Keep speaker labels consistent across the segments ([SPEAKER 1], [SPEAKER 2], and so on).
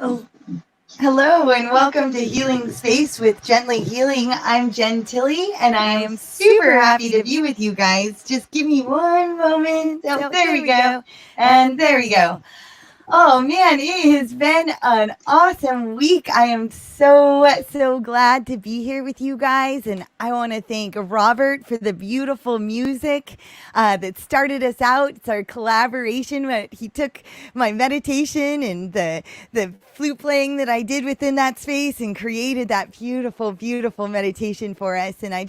[SPEAKER 1] Oh, hello and welcome to Healing Space with Gently Healing. I'm Jen Tilley and I am super happy to be with you guys. Just give me one moment. Oh, there we go. And there we go. Oh man, it has been an awesome week. I am so glad to be here with you guys. And I want to thank Robert for the beautiful music that started us out. It's our collaboration. He took my meditation and the flute playing that I did within that space and created that beautiful meditation for us. And I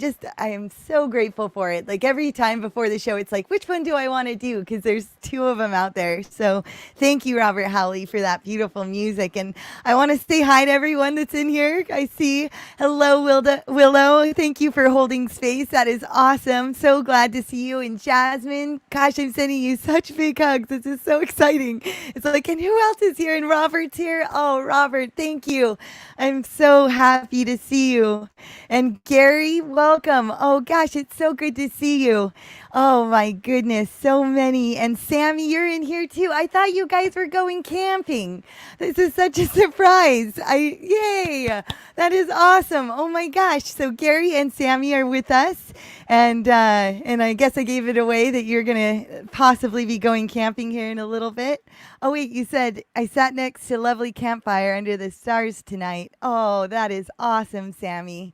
[SPEAKER 1] am so grateful for it. Like every time before the show, it's like, which one do I want to do? Because there's two of them out there. So thank you, Robert Howley, for that beautiful music. And I want to say hi to everyone that's in here. I see. Hello, Willow. Thank you for holding space. That is awesome. So glad to see you. And Jasmine, gosh, I'm sending you such big hugs. This is so exciting. It's like, and who else is here? And Robert's here. Oh, Robert, thank you. I'm so happy to see you. And Gary, welcome. Oh, gosh, it's so good to see you. Oh my goodness, so many. And Sammy, you're in here too. I thought you guys were going camping. This is such a surprise. Yay. That is awesome. Oh my gosh. So Gary and Sammy are with us. And I guess I gave it away that you're going to possibly be going camping here in a little bit. Oh wait, you said I sat next to a lovely campfire under the stars tonight. Oh, that is awesome, Sammy.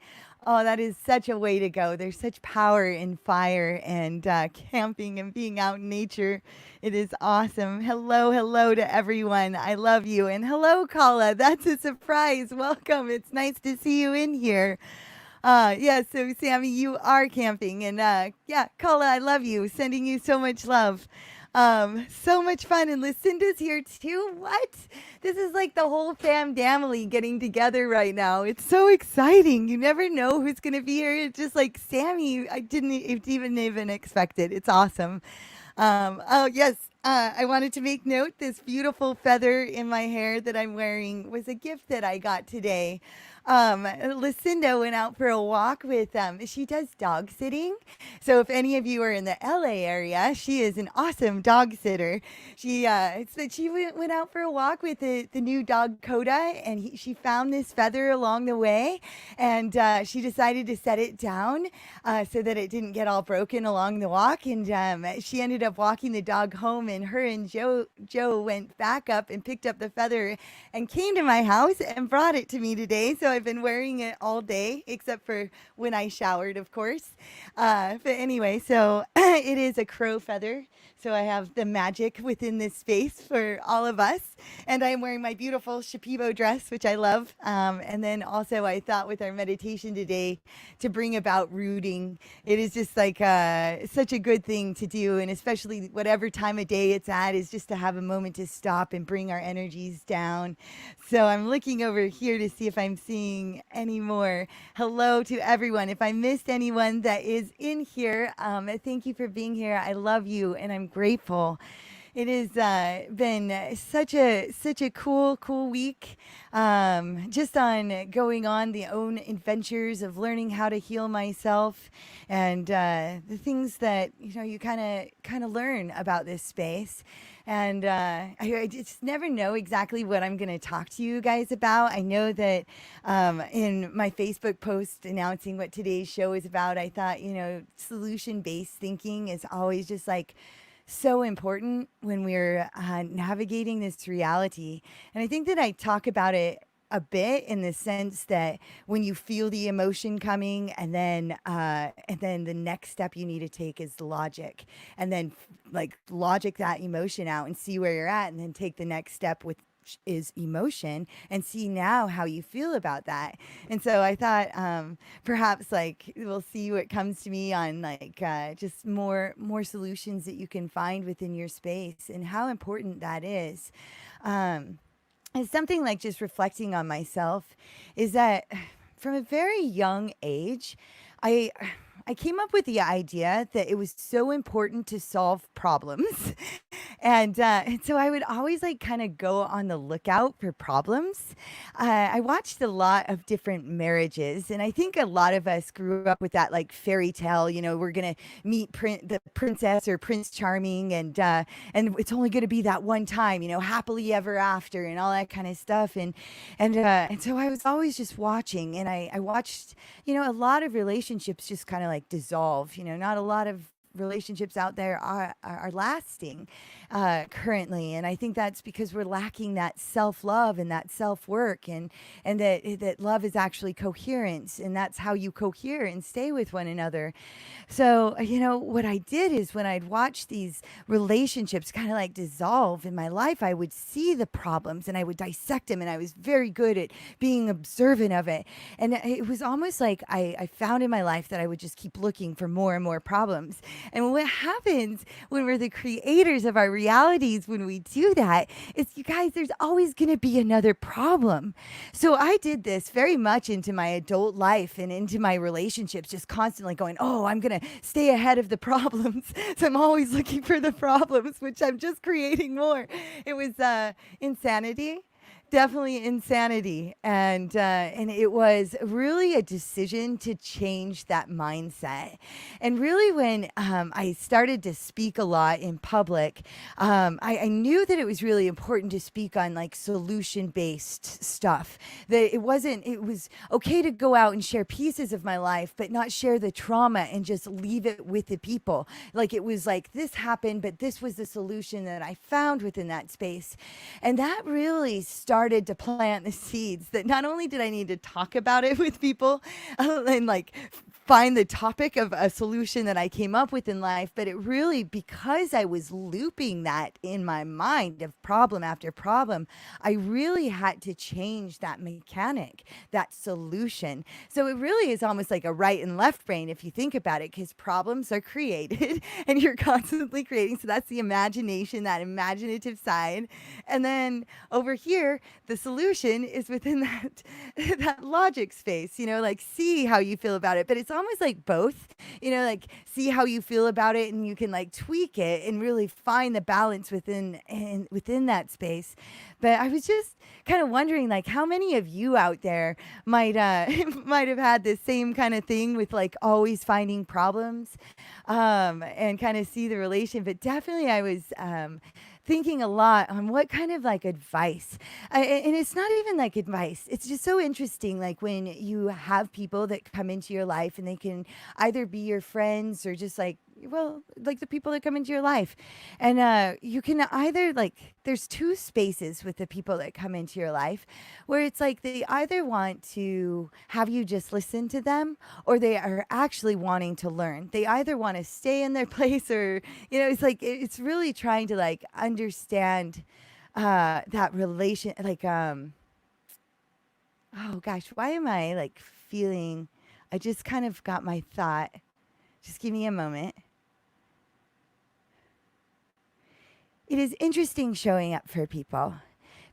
[SPEAKER 1] Oh, that is such a way to go. There's such power in fire and camping and being out in nature. It is awesome. Hello to everyone. I love you. And hello, Kala. That's a surprise. Welcome. It's nice to see you in here. Yeah, so Sammy, you are camping. And yeah, Kala, I love you. Sending you so much love. So much fun. And Lucinda's here too. What? This is like the whole family getting together right now. It's so exciting. You never know who's going to be here. It's just like Sammy. I didn't even expect it. It's awesome. Oh, yes. I wanted to make note this beautiful feather in my hair that I'm wearing was a gift that I got today. Lucinda went out for a walk with she does dog sitting. So if any of you are in the LA area, she is an awesome dog sitter. She went out for a walk with the new dog Coda, and she found this feather along the way, and she decided to set it down so that it didn't get all broken along the walk. And she ended up walking the dog home, and her and Joe went back up and picked up the feather and came to my house and brought it to me today. So I've been wearing it all day, except for when I showered, of course. But anyway, so it is a crow feather. So I have the magic within this space for all of us. And I'm wearing my beautiful Shipibo dress, which I love. And then also I thought with our meditation today to bring about rooting. It is just like such a good thing to do. And especially whatever time of day it's at is just to have a moment to stop and bring our energies down. So I'm looking over here to see if I'm seeing any more. Hello to everyone. If I missed anyone that is in here, thank you for being here. I love you and I'm grateful. It has been such a cool week, just on going on the own adventures of learning how to heal myself, and the things that you kind of learn about this space. And I just never know exactly what I'm going to talk to you guys about. I know that in my Facebook post announcing what today's show is about, I thought, solution-based thinking is always just like so important when we're navigating this reality. And I think that I talk about it a bit in the sense that when you feel the emotion coming, and then the next step you need to take is logic, and then like logic that emotion out and see where you're at, and then take the next step with is emotion and see now how you feel about that. And so I thought perhaps like we'll see what comes to me on like just more solutions that you can find within your space and how important that is. And something like just reflecting on myself is that from a very young age, I I came up with the idea that it was so important to solve problems. And so I would always like kind of go on the lookout for problems. I watched a lot of different marriages, and I think a lot of us grew up with that like fairy tale. We're gonna meet the princess or Prince Charming, and it's only gonna be that one time. Happily ever after, and all that kind of stuff. And so I was always just watching, and I watched a lot of relationships just kind of like dissolve. Not a lot of relationships out there are lasting currently, and I think that's because we're lacking that self-love and that self-work, and that love is actually coherence, and that's how you cohere and stay with one another. So what I did is when I'd watch these relationships kind of like dissolve in my life, I would see the problems and I would dissect them, and I was very good at being observant of it. And it was almost like I found in my life that I would just keep looking for more and more problems. And what happens when we're the creators of our realities, when we do that, is, you guys, there's always going to be another problem. So I did this very much into my adult life and into my relationships, just constantly going, oh, I'm going to stay ahead of the problems. So I'm always looking for the problems, which I'm just creating more. It was insanity. Definitely insanity. And it was really a decision to change that mindset. And really when I started to speak a lot in public, I knew that it was really important to speak on like solution-based stuff. That it was okay to go out and share pieces of my life, but not share the trauma and just leave it with the people. Like it was like, this happened, but this was the solution that I found within that space. And that really started to plant the seeds that not only did I need to talk about it with people and like find the topic of a solution that I came up with in life, but it really, because I was looping that in my mind of problem after problem, I really had to change that mechanic, that solution. So it really is almost like a right and left brain if you think about it, because problems are created and you're constantly creating. So that's the imagination, that imaginative side. And then over here, the solution is within that that logic space, like see how you feel about it. But it's almost like both, like see how you feel about it, and you can like tweak it and really find the balance within that space. But I was just kind of wondering, like, how many of you out there might might have had this same kind of thing with like always finding problems, and kind of see the relation. But definitely I was thinking a lot on what kind of like advice, and it's not even like advice. It's just so interesting. Like when you have people that come into your life, and they can either be your friends or just like, well, like the people that come into your life. And you can either like, there's two spaces with the people that come into your life where it's like they either want to have you just listen to them, or they are actually wanting to learn. They either want to stay in their place, or, it's like, it's really trying to like understand that relation. Like, oh gosh, why am I like feeling, I just kind of got my thought. Just give me a moment. It is interesting showing up for people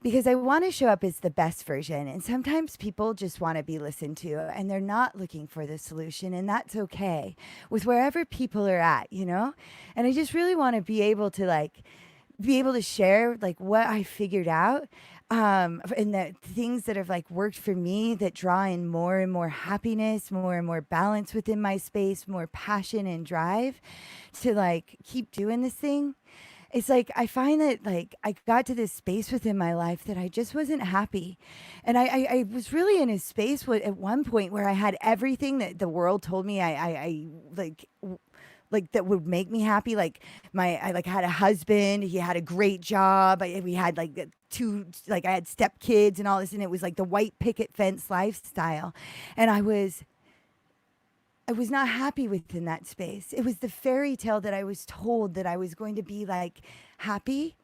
[SPEAKER 1] because I want to show up as the best version. And sometimes people just want to be listened to, and they're not looking for the solution. And that's okay with wherever people are at, And I just really want to be able to share like what I figured out, and the things that have like worked for me, that draw in more and more happiness, more and more balance within my space, more passion and drive to like keep doing this thing. It's like I find that like I got to this space within my life that I just wasn't happy. And I was really in a space at one point where I had everything that the world told me I like that would make me happy. Like I like had a husband, he had a great job. We had like I had step kids and all this, and it was like the white picket fence lifestyle. And I was not happy within that space. It was the fairy tale that I was told that I was going to be like happy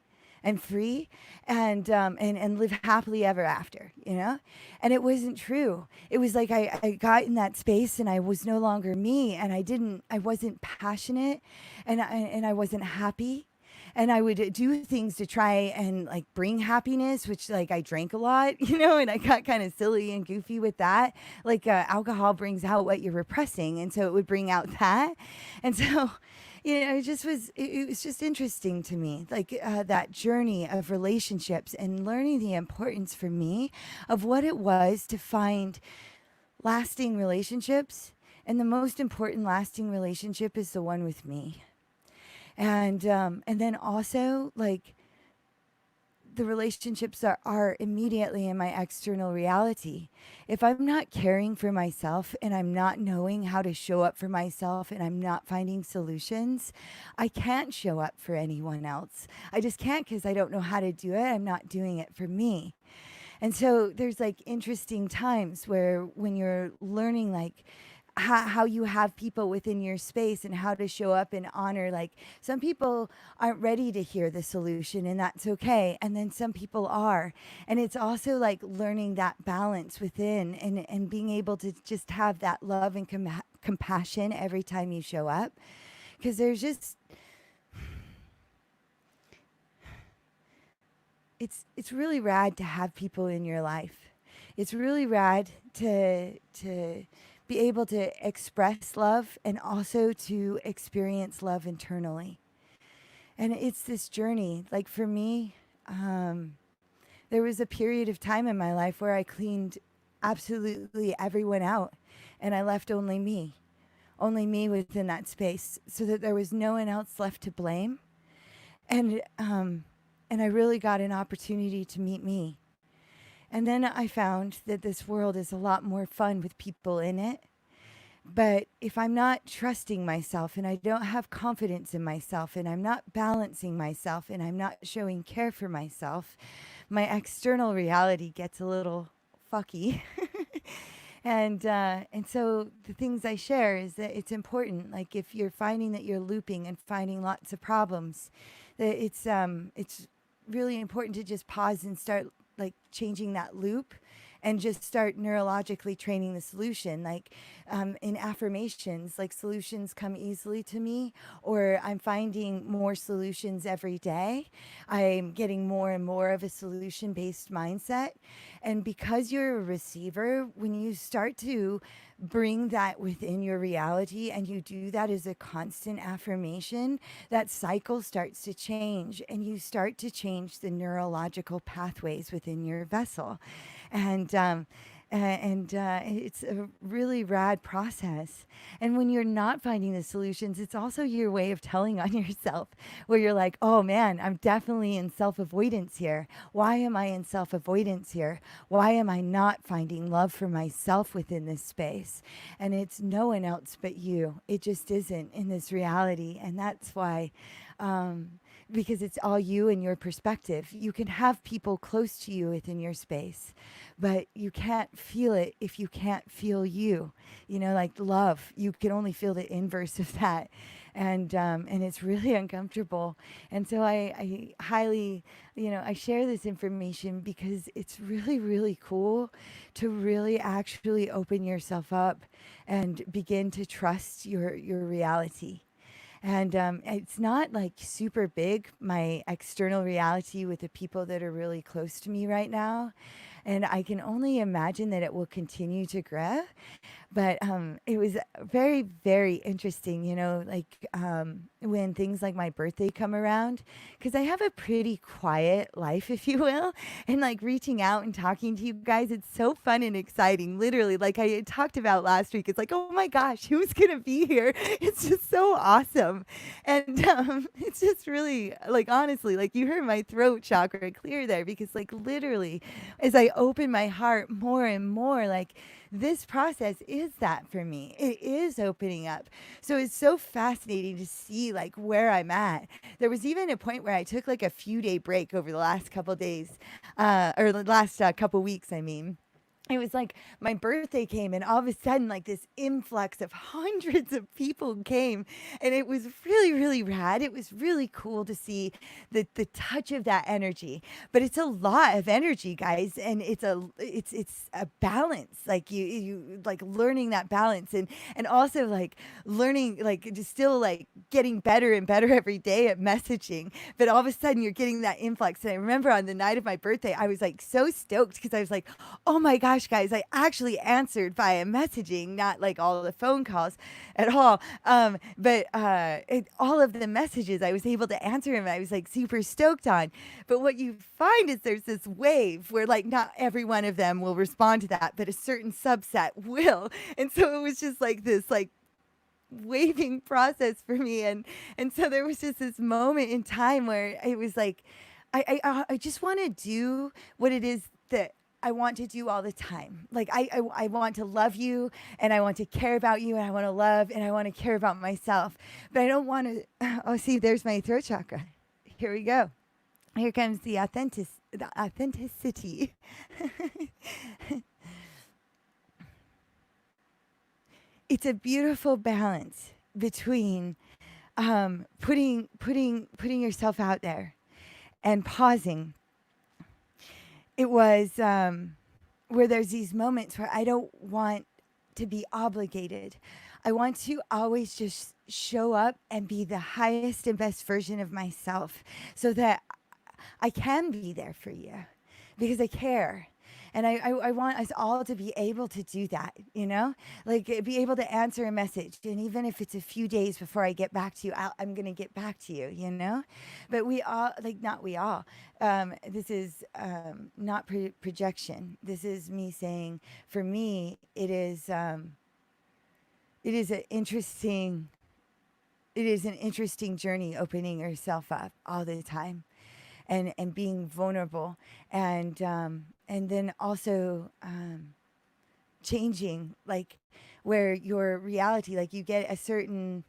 [SPEAKER 1] and free and live happily ever after, And it wasn't true. It was like I got in that space and I was no longer me, and I wasn't passionate, and I wasn't happy. and I would do things to try and like bring happiness, which like I drank a lot, and I got kind of silly and goofy with that. Like alcohol brings out what you're repressing, and so it would bring out that, and so. It was just interesting to me, like that journey of relationships and learning the importance for me of what it was to find lasting relationships. And the most important lasting relationship is the one with me. And then also like the relationships are immediately in my external reality. If I'm not caring for myself and I'm not knowing how to show up for myself and I'm not finding solutions, I can't show up for anyone else. I just can't because I don't know how to do it. I'm not doing it for me. And so there's like interesting times where when you're learning like how you have people within your space and how to show up and honor, like some people aren't ready to hear the solution and that's okay, and then some people are, and it's also like learning that balance within and being able to just have that love and compassion every time you show up, because there's just it's really rad to have people in your life. It's really rad to be able to express love and also to experience love internally. And it's this journey. Like for me, there was a period of time in my life where I cleaned absolutely everyone out and I left only me within that space, so that there was no one else left to blame. And I really got an opportunity to meet me. And then I found that this world is a lot more fun with people in it. But if I'm not trusting myself and I don't have confidence in myself and I'm not balancing myself and I'm not showing care for myself, my external reality gets a little fucky. And so the things I share is that it's important. Like if you're finding that you're looping and finding lots of problems, that it's really important to just pause and start like changing that loop and just start neurologically training the solution. Like in affirmations, like solutions come easily to me, or I'm finding more solutions every day. I'm getting more and more of a solution-based mindset. And because you're a receiver, when you start to bring that within your reality and you do that as a constant affirmation, that cycle starts to change and you start to change the neurological pathways within your vessel. And it's a really rad process. And when you're not finding the solutions, it's also your way of telling on yourself, where you're like, oh man, I'm definitely in self-avoidance here. Why am I in self-avoidance here? Why am I not finding love for myself within this space? And it's no one else but you. It just isn't in this reality. And that's why, because it's all you and your perspective. You can have people close to you within your space, but you can't feel it if you can't feel you. Like love, you can only feel the inverse of that. And it's really uncomfortable. And so I highly, I share this information because it's really, really cool to really actually open yourself up and begin to trust your reality. And it's not like super big, my external reality with the people that are really close to me right now. And I can only imagine that it will continue to grow. But it was very, very interesting, when things like my birthday come around, because I have a pretty quiet life, if you will. And like reaching out and talking to you guys, it's so fun and exciting. Literally, like I talked about last week, it's like, oh my gosh, who's going to be here? It's just so awesome. And it's just really, like, honestly, like you heard my throat chakra clear there, because like literally, as I open my heart more and more, like, this process is that for me. It is opening up. So it's so fascinating to see like where I'm at. There was even a point where I took like a few day break over the last couple days, or the last couple weeks, I mean. it was like my birthday came, and all of a sudden, like, this influx of hundreds of people came, and it was really, really rad. It was really cool to see the touch of that energy. But it's a lot of energy, guys, and it's a balance. Like, you like learning that balance, and also like learning, like, just still like getting better and better every day at messaging. But all of a sudden you're getting that influx. And I remember on the night of my birthday, I was like so stoked because I was like, oh my gosh, guys, I actually answered via messaging, not like all the phone calls at all. But all of the messages I was able to answer, and I was like super stoked on. But what you find is there's this wave where like not every one of them will respond to that, but a certain subset will. And so it was just like this like waving process for me. And so there was just this moment in time where it was like I just want to do what it is that I want to do all the time. Like I want to love you, and I want to care about you, and I want to love, and I want to care about myself. But I don't want to oh, see, there's my throat chakra. Here we go. Here comes the authenticity. It's a beautiful balance between putting yourself out there and pausing. It was where there's these moments where I don't want to be obligated. I want to always just show up and be the highest and best version of myself so that I can be there for you because I care. And I want us all to be able to do that, you know, like be able to answer a message. And even if it's a few days before I get back to you, I'm going to get back to you, you know, but we all, like, not we all, this is not projection. This is me saying, for me, it is an interesting journey, opening yourself up all the time and being vulnerable, and then also changing, like, where your reality, like, you get a certain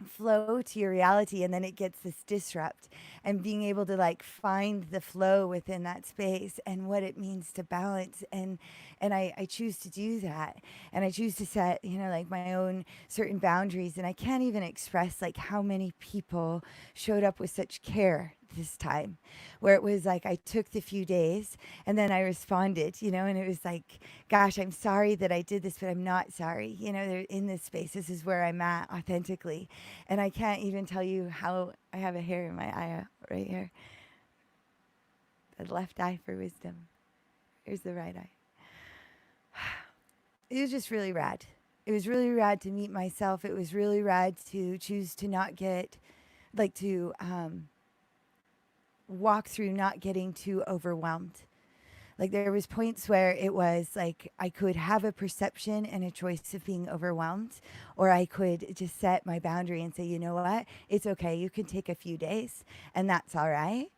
[SPEAKER 1] flow to your reality, and then it gets this disrupt, and being able to like find the flow within that space and what it means to balance. And I choose to do that, and I choose to set, you know, like my own certain boundaries. And I can't even express like how many people showed up with such care this time, where it was like I took the few days and then I responded, you know, and it was like, gosh, I'm sorry that I did this, but I'm not sorry. You know, they're in this space. This is where I'm at authentically. And I can't even tell you how I have a hair in my eye right here. The left eye for wisdom. Here's the right eye. It was just really rad. It was really rad to meet myself. It was really rad to choose to not get, like, to walk through not getting too overwhelmed. Like, there was points where it was like I could have a perception and a choice of being overwhelmed, or I could just set my boundary and say, you know what, it's okay. You can take a few days, and that's all right.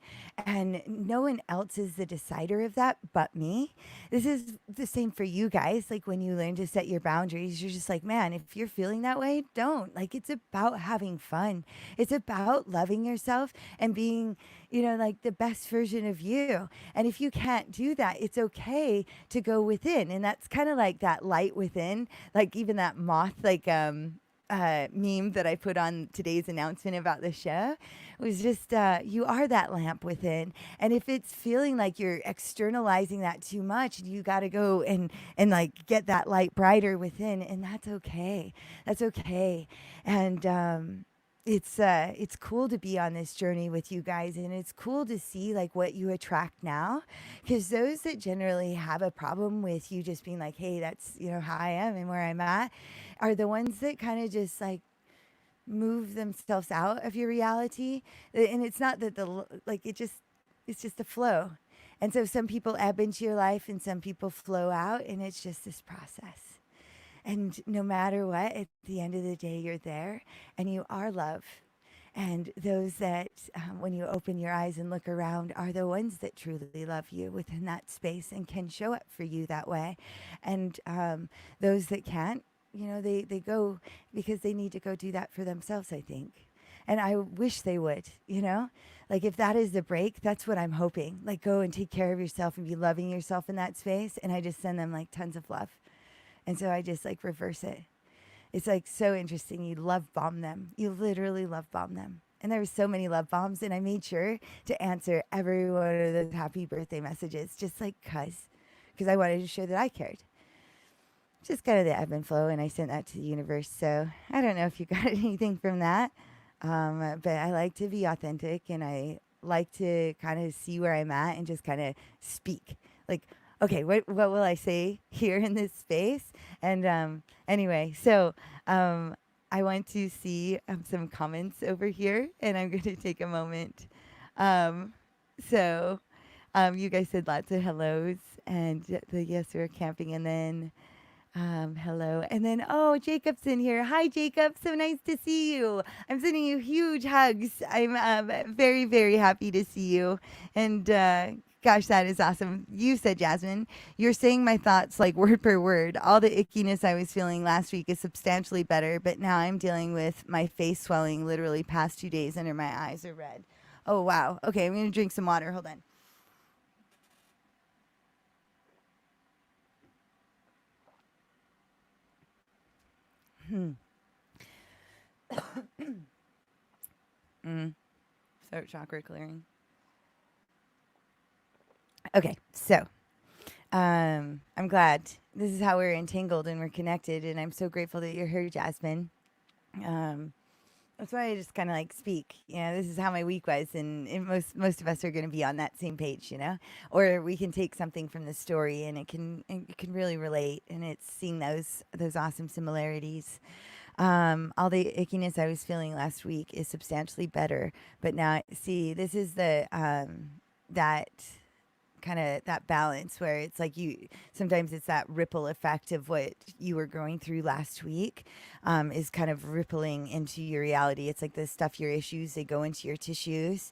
[SPEAKER 1] And no one else is the decider of that but me. This is the same for you guys. Like, when you learn to set your boundaries, you're just like, man, if you're feeling that way, don't. Like, it's about having fun. It's about loving yourself and being, you know, like the best version of you. And if you can't do that, it's okay to go within. And that's kind of like that light within, like even that moth, like, meme that I put on today's announcement about the show. It was just, you are that lamp within. And if it's feeling like you're externalizing that too much, you got to go and like get that light brighter within. And that's okay. That's okay. And, it's cool to be on this journey with you guys, and it's cool to see like what you attract now, because those that generally have a problem with you just being like, hey, that's, you know, how I am and where I'm at, are the ones that kind of just like move themselves out of your reality. And it's not that it's just a flow. And so some people ebb into your life and some people flow out, and it's just this process. And no matter what, at the end of the day, you're there and you are love. And those that, when you open your eyes and look around, are the ones that truly love you within that space and can show up for you that way. And those that can't, you know, they go because they need to go do that for themselves, I think. And I wish they would, you know, Like if that is the break, that's what I'm hoping. Like go and take care of yourself and be loving yourself in that space. And I just send them like tons of love. And so I just like reverse it. It's like so interesting. You love bomb them. You literally love bomb them. And there were so many love bombs, and I made sure to answer every one of those happy birthday messages, just like because I wanted to show that I cared. Just kind of the ebb and flow, and I sent that to the universe. So I don't know if you got anything from that, but I like to be authentic, and I like to kind of see where I'm at and just kind of speak. Like, okay, what will I say here in this space? And anyway, so I want to see some comments over here, and I'm going to take a moment. Um, so you guys said lots of hellos, and the yes, we're camping, and then hello. And then, oh, Jacob's in here. Hi, Jacob. So nice to see you. I'm sending you huge hugs. I'm very, very happy to see you. And gosh, that is awesome. You said, Jasmine, you're saying my thoughts like word per word. All the ickiness I was feeling last week is substantially better, but now I'm dealing with my face swelling literally past 2 days under my eyes are red. Oh, wow. Okay, I'm going to drink some water. Hold on. Throat chakra clearing. Okay, so I'm glad. This is how we're entangled and we're connected, and I'm so grateful that you're here, Jasmine. That's why I just kind of like speak. You know, this is how my week was, and most of us are going to be on that same page, you know. Or we can take something from the story, and it can really relate, and it's seeing those awesome similarities. All the ickiness I was feeling last week is substantially better, but now see, this is the that kind of that balance where it's like you sometimes it's that ripple effect of what you were going through last week is kind of rippling into your reality. It's like the stuff, your issues, they go into your tissues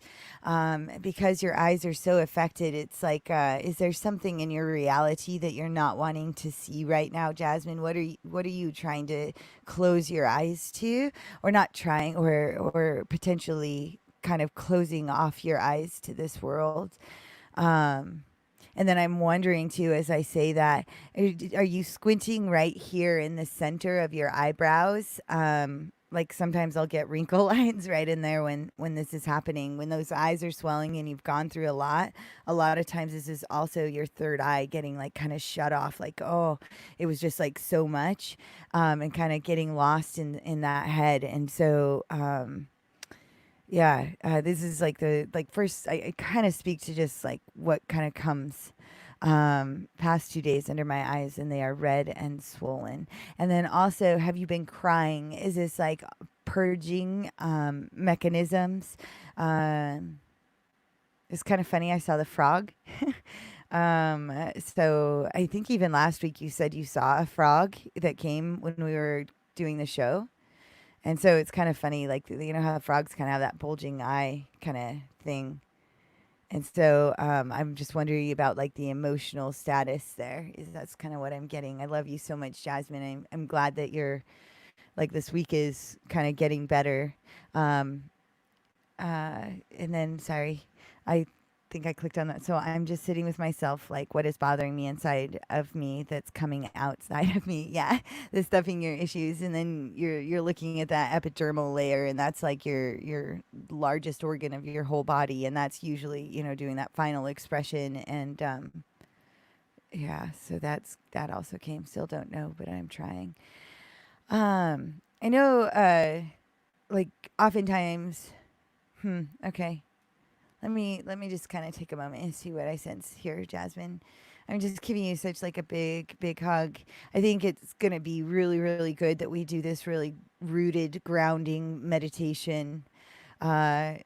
[SPEAKER 1] because your eyes are so affected. It's like is there something in your reality that you're not wanting to see right now, Jasmine? What are you trying to close your eyes to, or not trying, or potentially kind of closing off your eyes to this world? Um, and then I'm wondering too, as I say that, are you squinting right here in the center of your eyebrows? Like sometimes I'll get wrinkle lines right in there when this is happening, when those eyes are swelling and you've gone through a lot. A lot of times this is also your third eye getting like kind of shut off, like, oh, it was just like so much, and kind of getting lost in that head. And so, yeah, this is like the like first I kind of speak to just like what kind of comes past 2 days under my eyes, and they are red and swollen. And then also, have you been crying? Is this like purging mechanisms? It's kind of funny. I saw the frog. So I think even last week you said you saw a frog that came when we were doing the show. And so it's kind of funny, like, you know how frogs kind of have that bulging eye kind of thing. And so I'm just wondering about like the emotional status there. That's kind of what I'm getting. I love you so much, Jasmine. I'm glad that you're like this week is kind of getting better. Um, and then, sorry, I think I clicked on that. So I'm just sitting with myself, like what is bothering me inside of me that's coming outside of me. Yeah, the stuffing your issues, and then you're looking at that epidermal layer, and that's like your largest organ of your whole body, and that's usually doing that final expression. And yeah, so that also came. Still don't know, but I'm trying. I know, like oftentimes. Okay. Let me just kind of take a moment and see what I sense here, Jasmine. I'm just giving you such like a big hug. I think it's gonna be really, really good that we do this really rooted grounding meditation. Uh,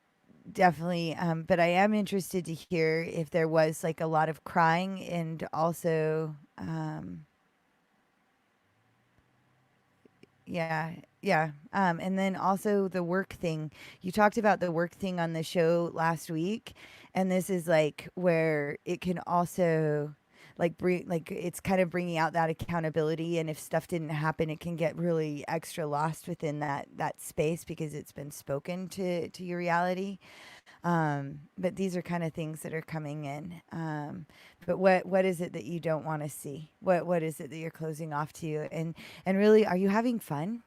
[SPEAKER 1] Definitely. But I am interested to hear if there was like a lot of crying, and also yeah, yeah. And then also the work thing. You talked about the work thing on the show last week, and this is like where it can also, like it's kind of bringing out that accountability. And if stuff didn't happen, it can get really extra lost within that space because it's been spoken to your reality. But these are kind of things that are coming in. But what is it that you don't want to see? What is it that you're closing off to you? And really, are you having fun?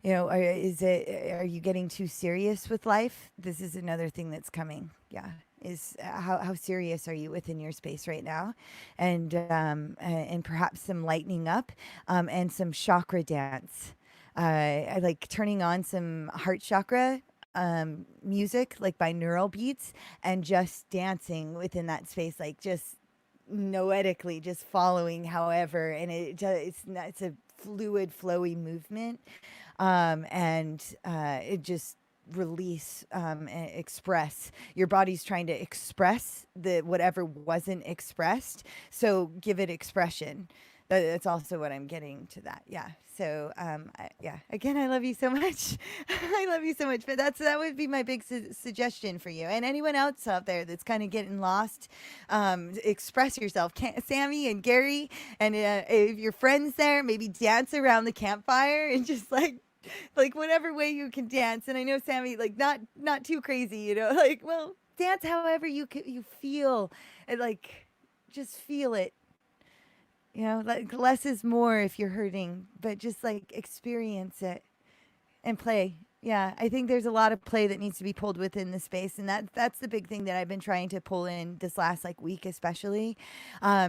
[SPEAKER 1] Are you getting too serious with life? This is another thing that's coming. Yeah. Is how serious are you within your space right now? And perhaps some lightening up, and some chakra dance. I like turning on some heart chakra music, like binaural beats, and just dancing within that space, like just noetically, just following however. And it's a fluid, flowy movement, and it just release, and express. Your body's trying to express the whatever wasn't expressed, so give it expression. That's also what I'm getting to that. Yeah. So, yeah. Again, I love you so much. I love you so much. But that would be my big suggestion for you, and anyone else out there that's kind of getting lost. Express yourself, Sammy and Gary, and if your friends there, maybe dance around the campfire and just like whatever way you can dance. And I know Sammy, like not too crazy, like, well, dance however you feel, and like just feel it. Like less is more if you're hurting, but just like experience it and play. Yeah, I think there's a lot of play that needs to be pulled within the space, and that's the big thing that I've been trying to pull in this last week, especially,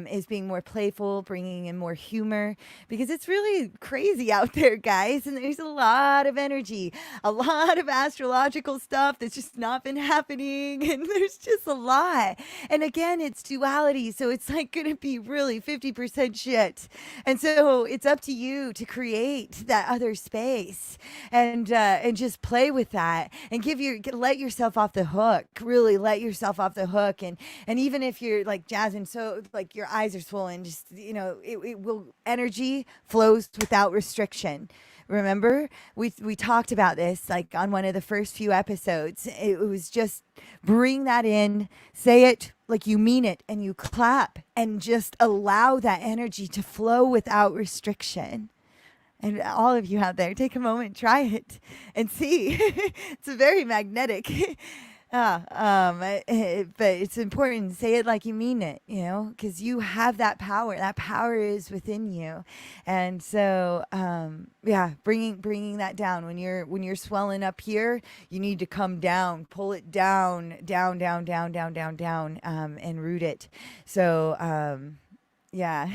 [SPEAKER 1] is being more playful, bringing in more humor, because it's really crazy out there, guys, and there's a lot of energy, a lot of astrological stuff that's just not been happening, and there's just a lot. And again, it's duality, so it's like going to be really 50% shit, and so it's up to you to create that other space, and just play with that, and let yourself off the hook. Really let yourself off the hook, and even if you're like Jasmine, so like your eyes are swollen, just it will energy flows without restriction. Remember, we talked about this like on one of the first few episodes. It was just bring that in, say it like you mean it, and you clap, and just allow that energy to flow without restriction. And all of you out there, take a moment, try it, and see. It's a very magnetic. But it's important. Say it like you mean it, because you have that power. That power is within you, and so yeah, bringing that down. When you're swelling up here, you need to come down, pull it down, down, down, down, down, down, down, and root it. So. Yeah.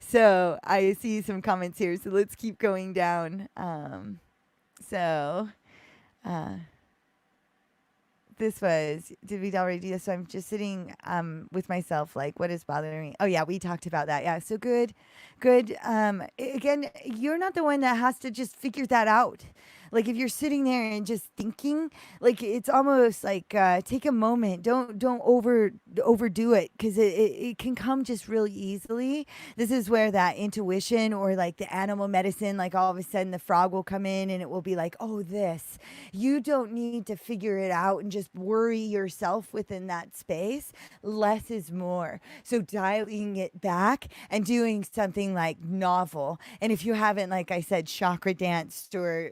[SPEAKER 1] So I see some comments here. So let's keep going down. So did we already do this? So I'm just sitting with myself, like, what is bothering me? Oh yeah, we talked about that. Yeah. So good. Again, you're not the one that has to just figure that out. Like if you're sitting there and just thinking, like it's almost like take a moment. Don't overdo it, because it can come just really easily. This is where that intuition, or like the animal medicine, like all of a sudden the frog will come in and it will be like, oh, this. You don't need to figure it out and just worry yourself within that space. Less is more. So dialing it back and doing something like novel. And if you haven't, like I said, chakra danced or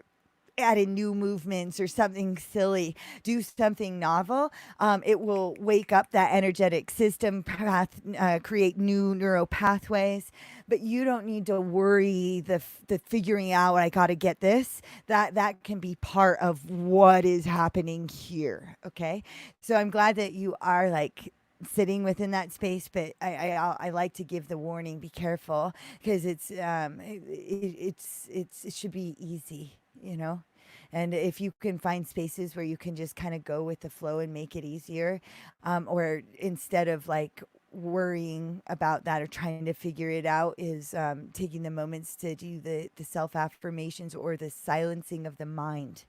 [SPEAKER 1] added new movements or something silly, do something novel. It will wake up that energetic system, create new neural pathways. But you don't need to worry the figuring out, I got to get this. That can be part of what is happening here. Okay, so I'm glad that you are like sitting within that space, but I like to give the warning: be careful, because it should be easy, and if you can find spaces where you can just kind of go with the flow and make it easier, or instead of like worrying about that or trying to figure it out, is taking the moments to do the self affirmations or the silencing of the mind.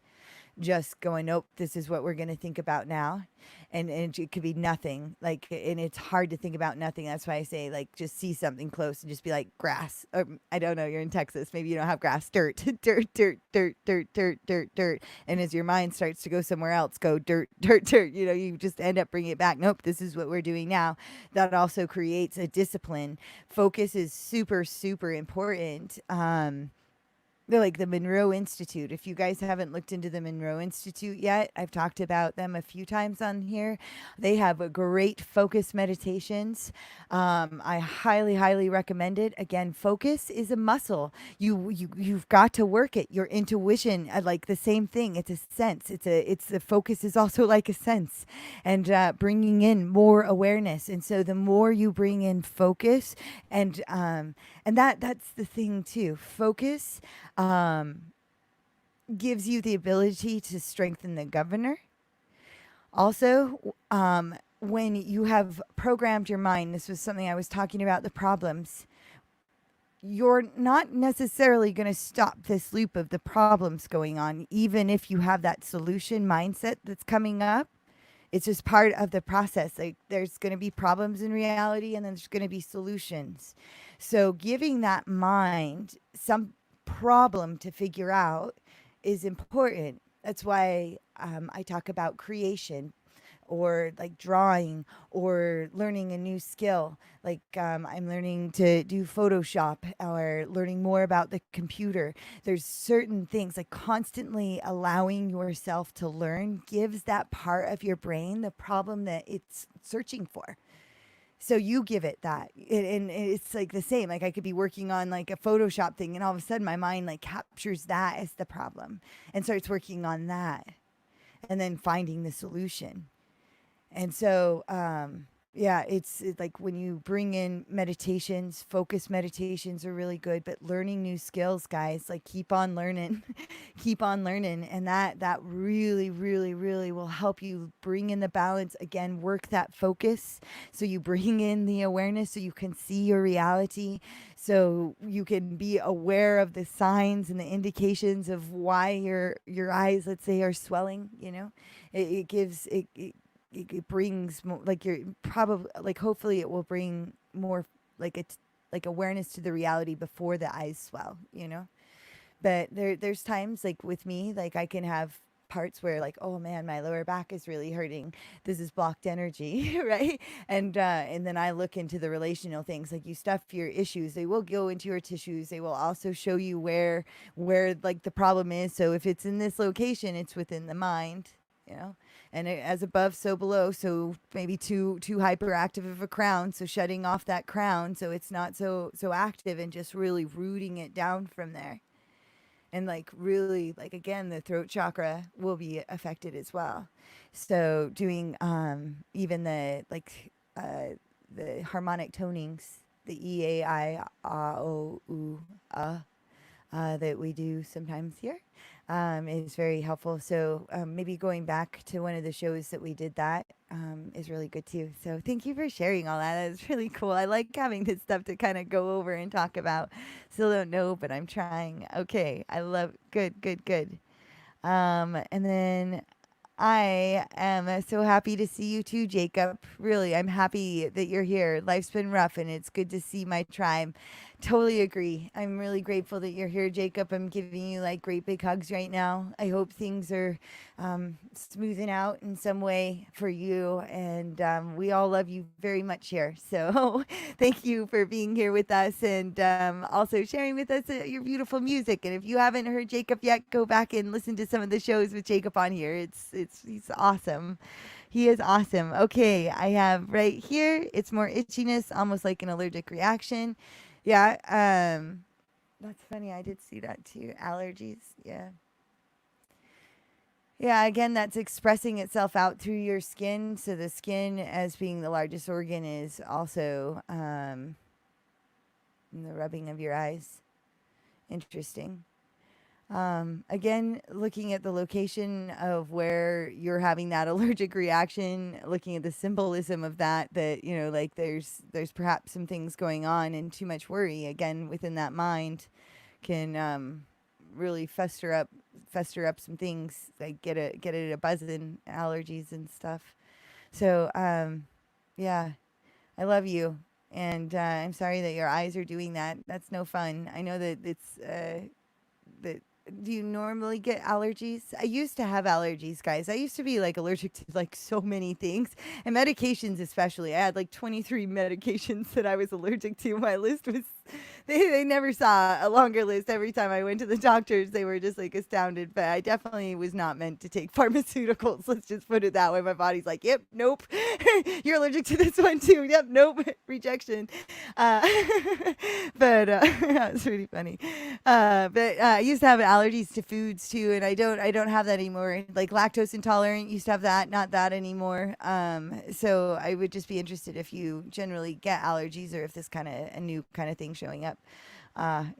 [SPEAKER 2] just going, nope, this is what we're going to think about now. And it could be nothing. Like, and it's hard to think about nothing. That's why I say, like, just see something close and just be like, grass. Or I don't know, you're in Texas. Maybe you don't have grass. Dirt, dirt, dirt, dirt, dirt, dirt, dirt, dirt. And as your mind starts to go somewhere else, go dirt, dirt, dirt. You know, you just end up bringing it back. Nope, this is what we're doing now. That also creates a discipline. Focus is super, super important. They're like the Monroe Institute. If you guys haven't looked into the Monroe Institute yet, I've talked about them a few times on here. They have a great focus meditations. I highly, highly recommend it. Again, focus is a muscle. You've got to work it. Your intuition, like the same thing. It's a sense. It's the focus is also like a sense, and bringing in more awareness. And so the more you bring in focus, and that's the thing too. Focus gives you the ability to strengthen the governor. Also, when you have programmed your mind, this was something I was talking about, the problems. You're not necessarily going to stop this loop of the problems going on, even if you have that solution mindset that's coming up. It's just part of the process. Like, there's going to be problems in reality, and then there's going to be solutions. So giving that mind some problem to figure out is important. That's why I talk about creation, or like drawing, or learning a new skill. Like, I'm learning to do Photoshop, or learning more about the computer. There's certain things, like constantly allowing yourself to learn gives that part of your brain the problem that it's searching for. So you give it that, and it's like the same. Like, I could be working on like a Photoshop thing, and all of a sudden my mind like captures that as the problem and starts working on that, and then finding the solution. And so, yeah, it's like when you bring in meditations, focus meditations are really good, but learning new skills, guys, like keep on learning, keep on learning. And that really, really, really will help you bring in the balance again, work that focus. So you bring in the awareness so you can see your reality, so you can be aware of the signs and the indications of why your eyes, let's say, are swelling, you know. It gives it brings more, like, you're probably like, hopefully it will bring more like it's like awareness to the reality before the eyes swell, you know. But there's times like with me, like I can have parts where like, oh man, my lower back is really hurting, this is blocked energy. Right. And then I look into the relational things, like you stuff your issues, they will go into your tissues, they will also show you where like the problem is. So if it's in this location, it's within the mind, you know. And as above, so below. So maybe too hyperactive of a crown, so shutting off that crown so it's not so active, and just really rooting it down from there. And like really, like again, the throat chakra will be affected as well. So doing even the like the harmonic tonings, the E, A, I, O, U, that we do sometimes here, is very helpful. So maybe going back to one of the shows that we did that is really good too. So thank you for sharing all that. That's really cool. I like having this stuff to kind of go over and talk about. Still don't know, but I'm trying. Okay, I love. Good, good, good. And then I am so happy to see you too, Jacob. Really, I'm happy that you're here. Life's been rough, and it's good to see my tribe. Totally agree. I'm really grateful that you're here, Jacob. I'm giving you like great big hugs right now. I hope things are smoothing out in some way for you. And we all love you very much here. So thank you for being here with us, and also sharing with us your beautiful music. And if you haven't heard Jacob yet, go back and listen to some of the shows with Jacob on here. He's awesome. He is awesome. Okay, I have right here, it's more itchiness, almost like an allergic reaction. Yeah, that's funny. I did see that too. Allergies. Yeah. Yeah, again, that's expressing itself out through your skin. So the skin, as being the largest organ, is also in the rubbing of your eyes. Interesting. Again, looking at the location of where you're having that allergic reaction, looking at the symbolism of that, you know, like there's perhaps some things going on, and too much worry, again, within that mind can really fester up fester up some things, like get it a buzzing, allergies and stuff. So yeah, I love you, and I'm sorry that your eyes are doing that. That's no fun. I know that it's that. Do you normally get allergies? I used to have allergies, guys. I used to be like allergic to like so many things, and medications especially. I had like 23 medications that I was allergic to. My list was they never saw a longer list. Every time I went to the doctors, they were just like astounded. But I definitely was not meant to take pharmaceuticals. Let's just put it that way. My body's like, yep, nope. You're allergic to this one too. Yep, nope. Rejection. Uh, but it's pretty funny. But I used to have allergies to foods too, and I don't have that anymore. Like lactose intolerant, used to have that, not that anymore. So I would just be interested if you generally get allergies or if this kind of a new kind of thing showing up.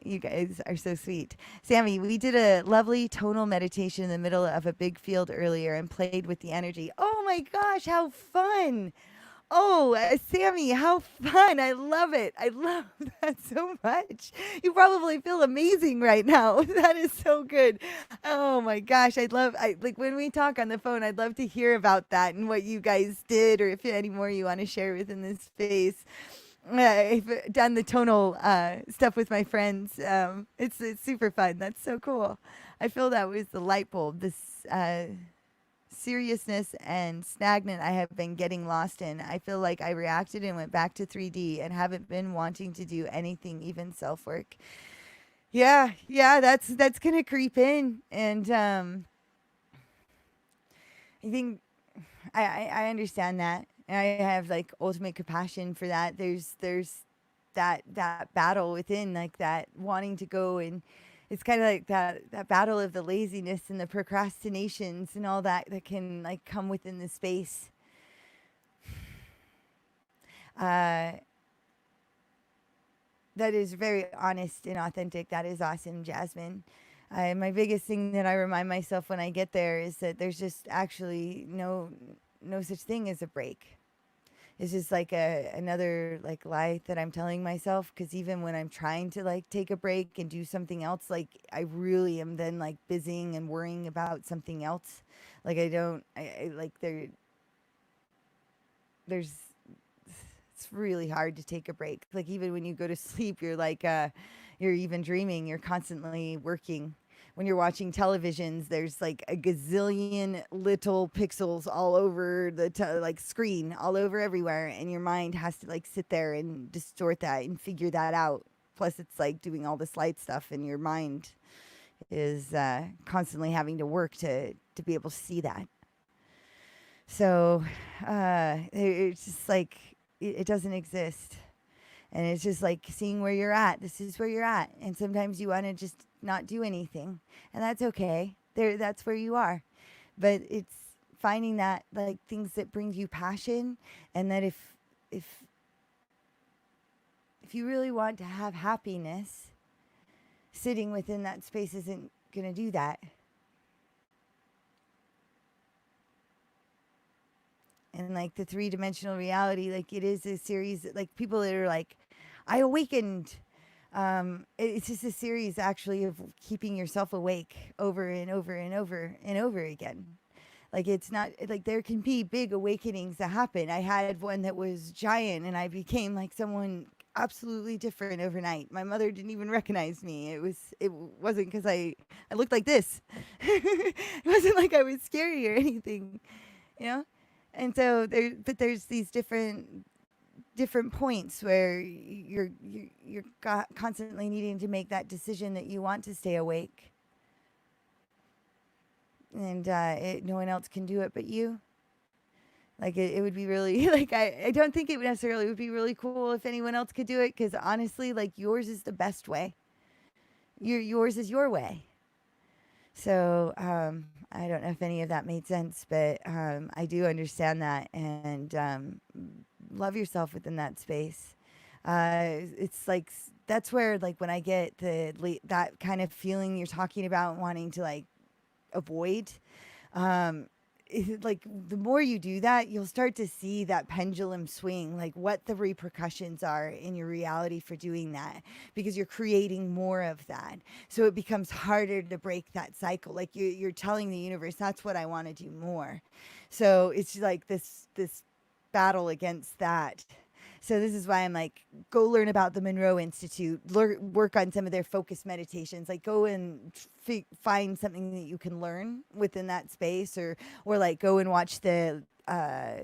[SPEAKER 2] You guys are so sweet. Sammy, we did a lovely tonal meditation in the middle of a big field earlier and played with the energy. Oh my gosh, how fun! Oh, Sammy, how fun. I love it. I love that so much. You probably feel amazing right now. That is so good. Oh my gosh. I like when we talk on the phone, I'd love to hear about that and what you guys did or if any more you want to share within this space. I've done the tonal stuff with my friends. It's super fun. That's so cool. I feel that was the light bulb, this seriousness and stagnant I have been getting lost in. I feel like I reacted and went back to 3D and haven't been wanting to do anything, even self work. Yeah, that's gonna creep in, and I think I understand that. And I have like ultimate compassion for that. There's that battle within, like that wanting to go, and it's kind of like that battle of the laziness and the procrastinations and all that can like come within the space. That is very honest and authentic. That is awesome, Jasmine. My biggest thing that I remind myself when I get there is that there's just actually no such thing as a break. It's just like another like lie that I'm telling myself, because even when I'm trying to like take a break and do something else, like I really am then like busying and worrying about something else. Like I like there's it's really hard to take a break. Like even when you go to sleep, you're like you're even dreaming, you're constantly working. When you're watching televisions, there's like a gazillion little pixels all over the like screen, all over everywhere, and your mind has to like sit there and distort that and figure that out. Plus, it's like doing all this light stuff, and your mind is constantly having to work to be able to see that. So it's just like it doesn't exist. And it's just like seeing where you're at. This is where you're at. And sometimes you want to just not do anything. And that's okay. That's where you are. But it's finding that like things that bring you passion, and that if you really want to have happiness, sitting within that space isn't going to do that. And like the three-dimensional reality, like it is a series that, like people that are like, I awakened. It's just a series actually of keeping yourself awake over and over and over and over again. Like it's not like there can be big awakenings that happen. I had one that was giant, and I became like someone absolutely different overnight. My mother didn't even recognize me. It wasn't because I looked like this. It wasn't like I was scary or anything, you know. And so there's these different points where you're constantly needing to make that decision that you want to stay awake, and no one else can do it but you. Like it would be really like I don't think it would necessarily would be really cool if anyone else could do it, because honestly, like yours is the best way. Yours is your way. So I don't know if any of that made sense, but I do understand that, and love yourself within that space. It's like that's where like when I get that kind of feeling you're talking about, wanting to like avoid, like the more you do that, you'll start to see that pendulum swing, like what the repercussions are in your reality for doing that, because you're creating more of that. So it becomes harder to break that cycle. Like you're telling the universe, that's what I want to do more. So it's like this battle against that. So this is why I'm like, go learn about the Monroe Institute, work on some of their focus meditations, like go and find something that you can learn within that space, or like go and watch the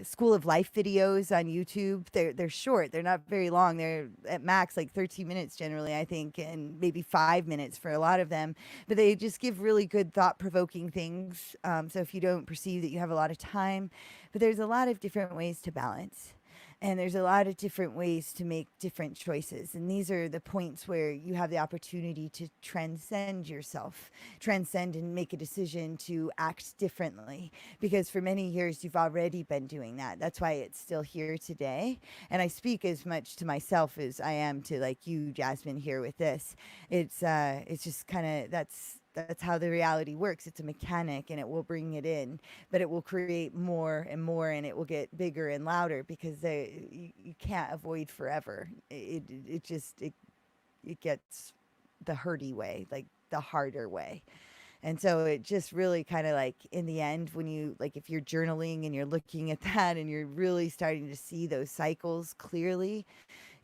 [SPEAKER 2] School of Life videos on YouTube. They're short. They're not very long. They're at max like 13 minutes generally, I think, and maybe 5 minutes for a lot of them. But they just give really good thought-provoking things. So if you don't perceive that you have a lot of time, but there's a lot of different ways to balance. And there's a lot of different ways to make different choices. And these are the points where you have the opportunity to transcend yourself, transcend and make a decision to act differently. Because for many years, you've already been doing that. That's why it's still here today. And I speak as much to myself as I am to like you, Jasmine, here with this. It's just kind of, that's how the reality works. It's a mechanic and it will bring it in, but it will create more and more, and it will get bigger and louder because you can't avoid forever. It just, it gets the hurty way, like the harder way. And so it just really kind of like in the end, when you like, if you're journaling and you're looking at that and you're really starting to see those cycles clearly,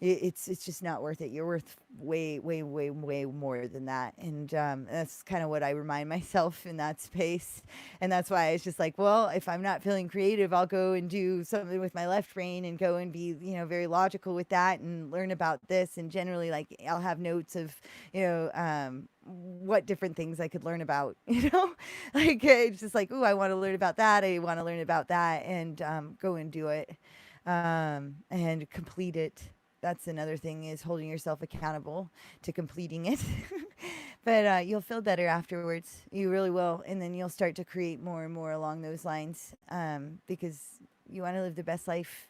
[SPEAKER 2] it's just not worth it. You're worth way, way, way, way more than that. And that's kind of what I remind myself in that space. And that's why it's just like, well, if I'm not feeling creative, I'll go and do something with my left brain and go and be, very logical with that and learn about this. And generally, like, I'll have notes of, what different things I could learn about, like it's just like, oh, I want to learn about that. I want to learn about that, and go and do it, and complete it. That's another thing, is holding yourself accountable to completing it. But you'll feel better afterwards. You really will. And then you'll start to create more and more along those lines, because you want to live the best life.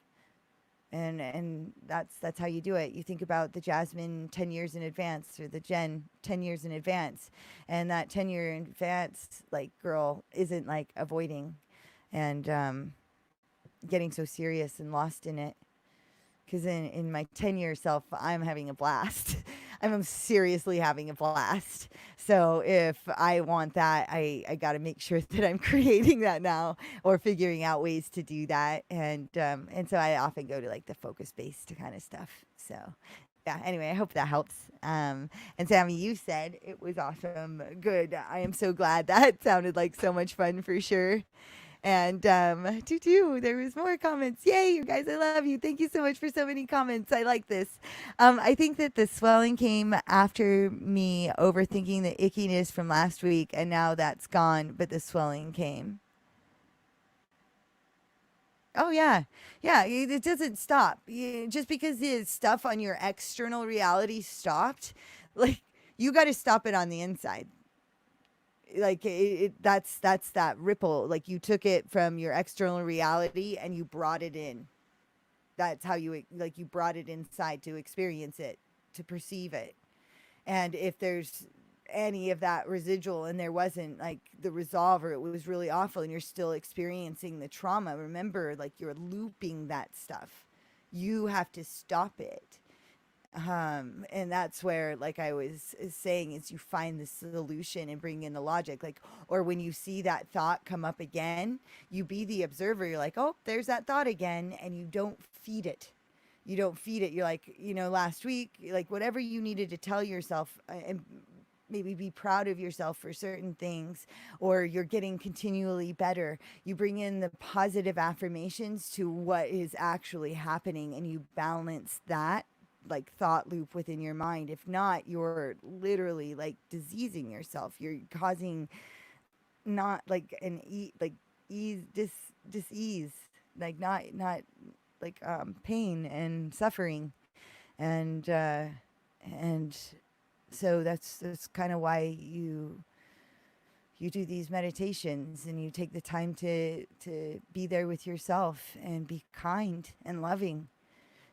[SPEAKER 2] And that's how you do it. You think about the Jasmine 10 years in advance, or the Jen 10 years in advance. And that 10-year in advance, like, girl isn't like avoiding and getting so serious and lost in it. Because in my 10-year self, I'm having a blast. I'm seriously having a blast. So if I want that, I got to make sure that I'm creating that now, or figuring out ways to do that. And so I often go to like the focus-based kind of stuff. So yeah, anyway, I hope that helps. And Sammy, you said it was awesome. Good. I am so glad. That sounded like so much fun for sure. And there was more comments. Yay, you guys, I love you. Thank you so much for so many comments. I like this. I think that the swelling came after me overthinking the ickiness from last week, and now that's gone, but the swelling came. Oh yeah, yeah. It doesn't stop. Just because the stuff on your external reality stopped, like, you got to stop it on the inside. Like that's that ripple. Like, you took it from your external reality and you brought it in. That's how you brought it inside to experience it, to perceive it. And if there's any of that residual and there wasn't like the resolve, or it was really awful and you're still experiencing the trauma, remember, like, you're looping that stuff. You have to stop it. And that's where, like I was saying, is you find the solution and bring in the logic. Like, or when you see that thought come up again, you be the observer. You're like, oh, there's that thought again. And you don't feed it. You don't feed it. You're like, last week, like, whatever you needed to tell yourself, and maybe be proud of yourself for certain things, or you're getting continually better. You bring in the positive affirmations to what is actually happening, and you balance that, like, thought loop within your mind. If not, you're literally like diseasing yourself. You're causing not like disease, like not like pain and suffering. And so that's kind of why you do these meditations, and you take the time to be there with yourself and be kind and loving,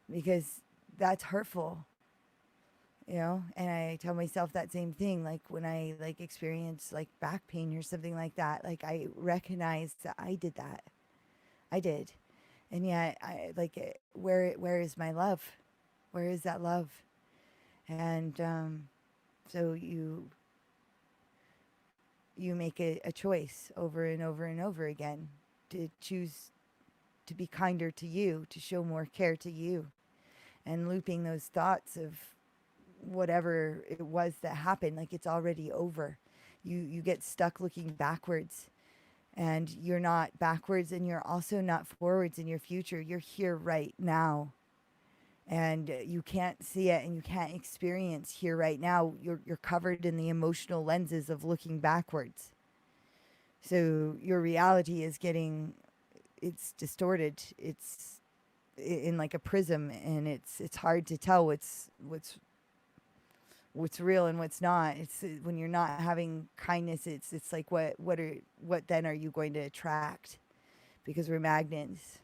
[SPEAKER 2] because that's hurtful. and I tell myself that same thing, like when I like experience like back pain or something like that, like I recognize that I did that. I did. And yet I like where is my love? Where is that love? And so you make a choice over and over and over again to choose to be kinder to you, to show more care to you, and looping those thoughts of whatever it was that happened, like it's already over. You get stuck looking backwards, and you're not backwards, and you're also not forwards in your future. You're here right now, and you can't see it, and you can't experience here right now. You're covered in the emotional lenses of looking backwards. So your reality is it's distorted. It's in like a prism, and it's hard to tell what's real and what's not. It's when you're not having kindness, it's like what then are you going to attract? Because we're magnets.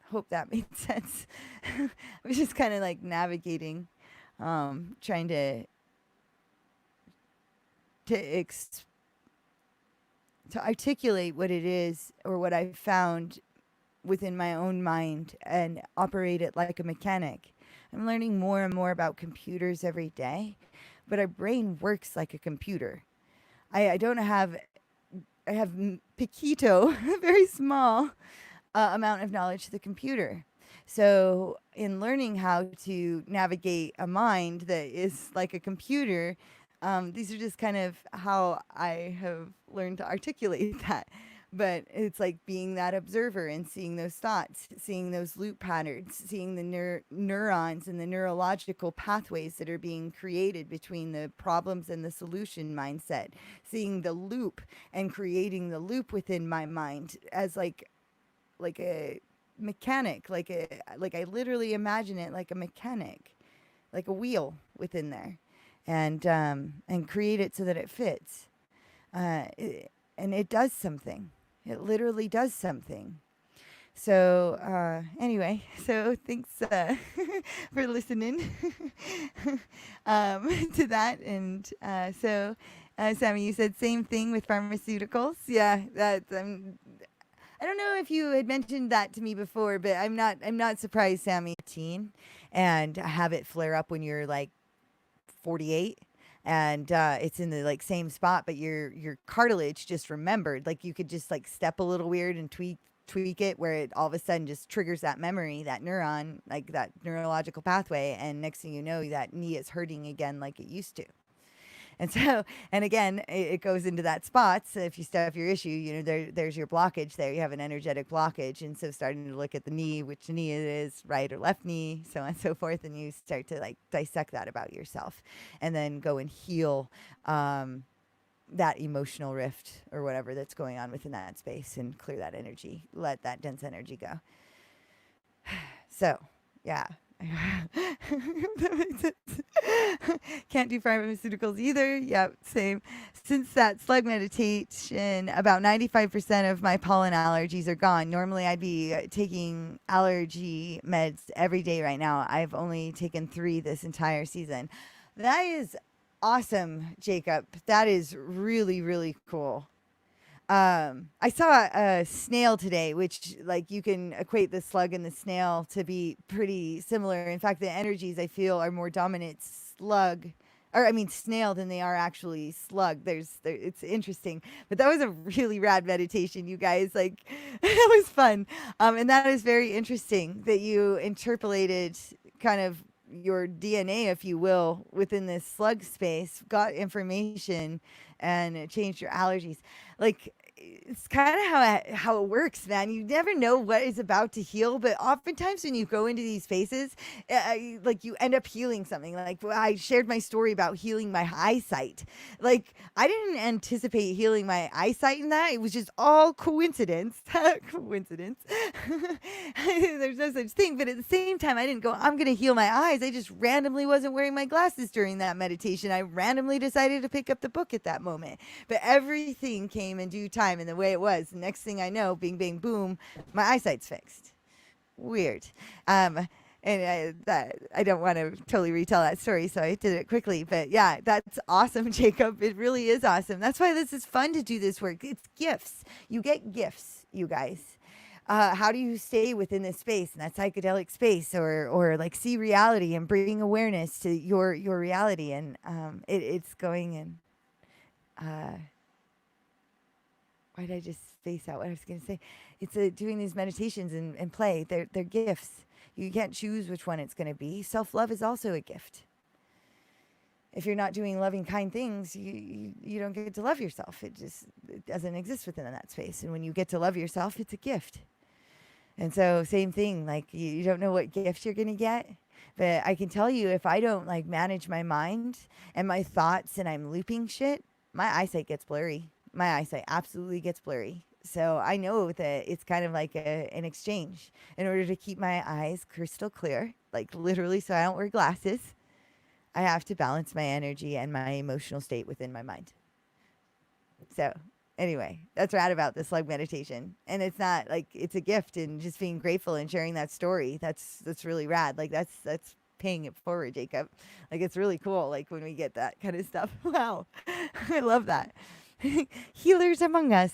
[SPEAKER 2] Hope that made sense. I was just kind of like navigating, trying to articulate what it is or what I found within my own mind and operate it like a mechanic. I'm learning more and more about computers every day, but our brain works like a computer. I don't have, I have Piquito, a very small amount of knowledge to the computer. So in learning how to navigate a mind that is like a computer, these are just kind of how I have learned to articulate that. But it's like being that observer and seeing those thoughts, seeing those loop patterns, seeing the neurons and the neurological pathways that are being created between the problems and the solution mindset, seeing the loop and creating the loop within my mind as like a mechanic, like I literally imagine it like a mechanic, like a wheel within there, and create it so that it fits, and it does something. It literally does something. So anyway, so thanks for listening to that. And so Sammy, you said same thing with pharmaceuticals. Yeah, that's I don't know if you had mentioned that to me before, but I'm not surprised, Sammy. Teen, and have it flare up when you're like 48, and it's in the like same spot, but your cartilage just remembered. Like you could just like step a little weird and tweak it, where it all of a sudden just triggers that memory, that neuron, like that neurological pathway, and next thing you know, that knee is hurting again like it used to. And so, and again, it goes into that spot. So if you stuff your issue, there's your blockage there. You have an energetic blockage. And so starting to look at the knee, which knee it is, right or left knee, so on and so forth. And you start to like dissect that about yourself, and then go and heal that emotional rift or whatever that's going on within that space, and clear that energy, let that dense energy go. So, yeah. That makes sense. Can't do pharmaceuticals either. Yep, same. Since that slug meditation, about 95% of my pollen allergies are gone. Normally, I'd be taking allergy meds every day right now. I've only taken 3 this entire season. That is awesome, Jacob. That is really, really cool. I saw a snail today, which like you can equate the slug and the snail to be pretty similar. In fact, the energies I feel are more dominant snail than they are actually slug. It's interesting, but that was a really rad meditation, you guys. Like, that was fun. And that is very interesting that you interpolated kind of your DNA, if you will, within this slug space, got information and changed your allergies. Like, it's kind of how it works, man. You never know what is about to heal, but oftentimes when you go into these spaces, like you end up healing something. Like I shared my story about healing my eyesight. Like I didn't anticipate healing my eyesight in that. It was just all coincidence. Coincidence. There's no such thing. But at the same time, I didn't go, I'm going to heal my eyes. I just randomly wasn't wearing my glasses during that meditation. I randomly decided to pick up the book at that moment. But everything came in due time and the way it was. Next thing I know, bing, bang, boom, my eyesight's fixed. Weird. And I don't want to totally retell that story, so I did it quickly. But yeah, that's awesome, Jacob. It really is awesome. That's why this is fun to do this work. It's gifts. You get gifts, you guys. How do you stay within this space, in that psychedelic space, or like see reality and bring awareness to your reality? And it's going in. Why did I just space out what I was going to say? It's doing these meditations and play. They're gifts. You can't choose which one it's going to be. Self-love is also a gift. If you're not doing loving, kind things, you don't get to love yourself. It doesn't exist within that space. And when you get to love yourself, it's a gift. And so same thing, like you don't know what gift you're going to get. But I can tell you, if I don't like manage my mind and my thoughts and I'm looping shit, my eyesight gets blurry. My eyesight absolutely gets blurry. So I know that it's kind of like an exchange. In order to keep my eyes crystal clear, like literally so I don't wear glasses, I have to balance my energy and my emotional state within my mind. So anyway, that's rad about this slug meditation. And it's not like, it's a gift, and just being grateful and sharing that story. That's really rad. Like that's paying it forward, Jacob. Like it's really cool. Like when we get that kind of stuff. Wow. I love that. Healers among us.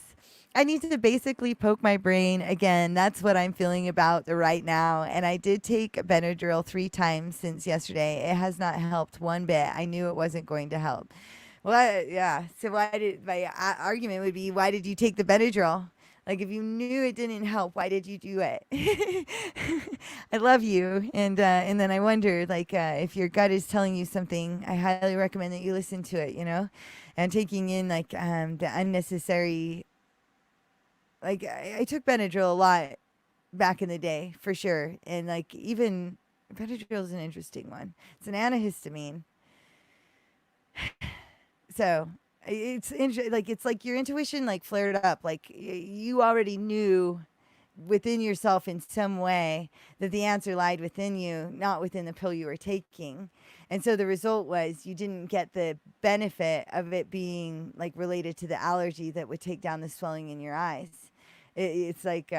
[SPEAKER 2] I need to basically poke my brain again. That's what I'm feeling about the right now. And I did take Benadryl 3 times since yesterday. It has not helped one bit. I knew it wasn't going to help. Well, yeah. So my argument would be, why did you take the Benadryl? Like, if you knew it didn't help, why did you do it? I love you. And then I wonder, like, if your gut is telling you something, I highly recommend that you listen to it, and taking in, like, the unnecessary. Like, I took Benadryl a lot back in the day, for sure. And, like, even Benadryl is an interesting one. It's an antihistamine. So it's like your intuition like flared up. Like you already knew within yourself in some way that the answer lied within you, not within the pill you were taking. And so the result was you didn't get the benefit of it being like related to the allergy that would take down the swelling in your eyes. It's like,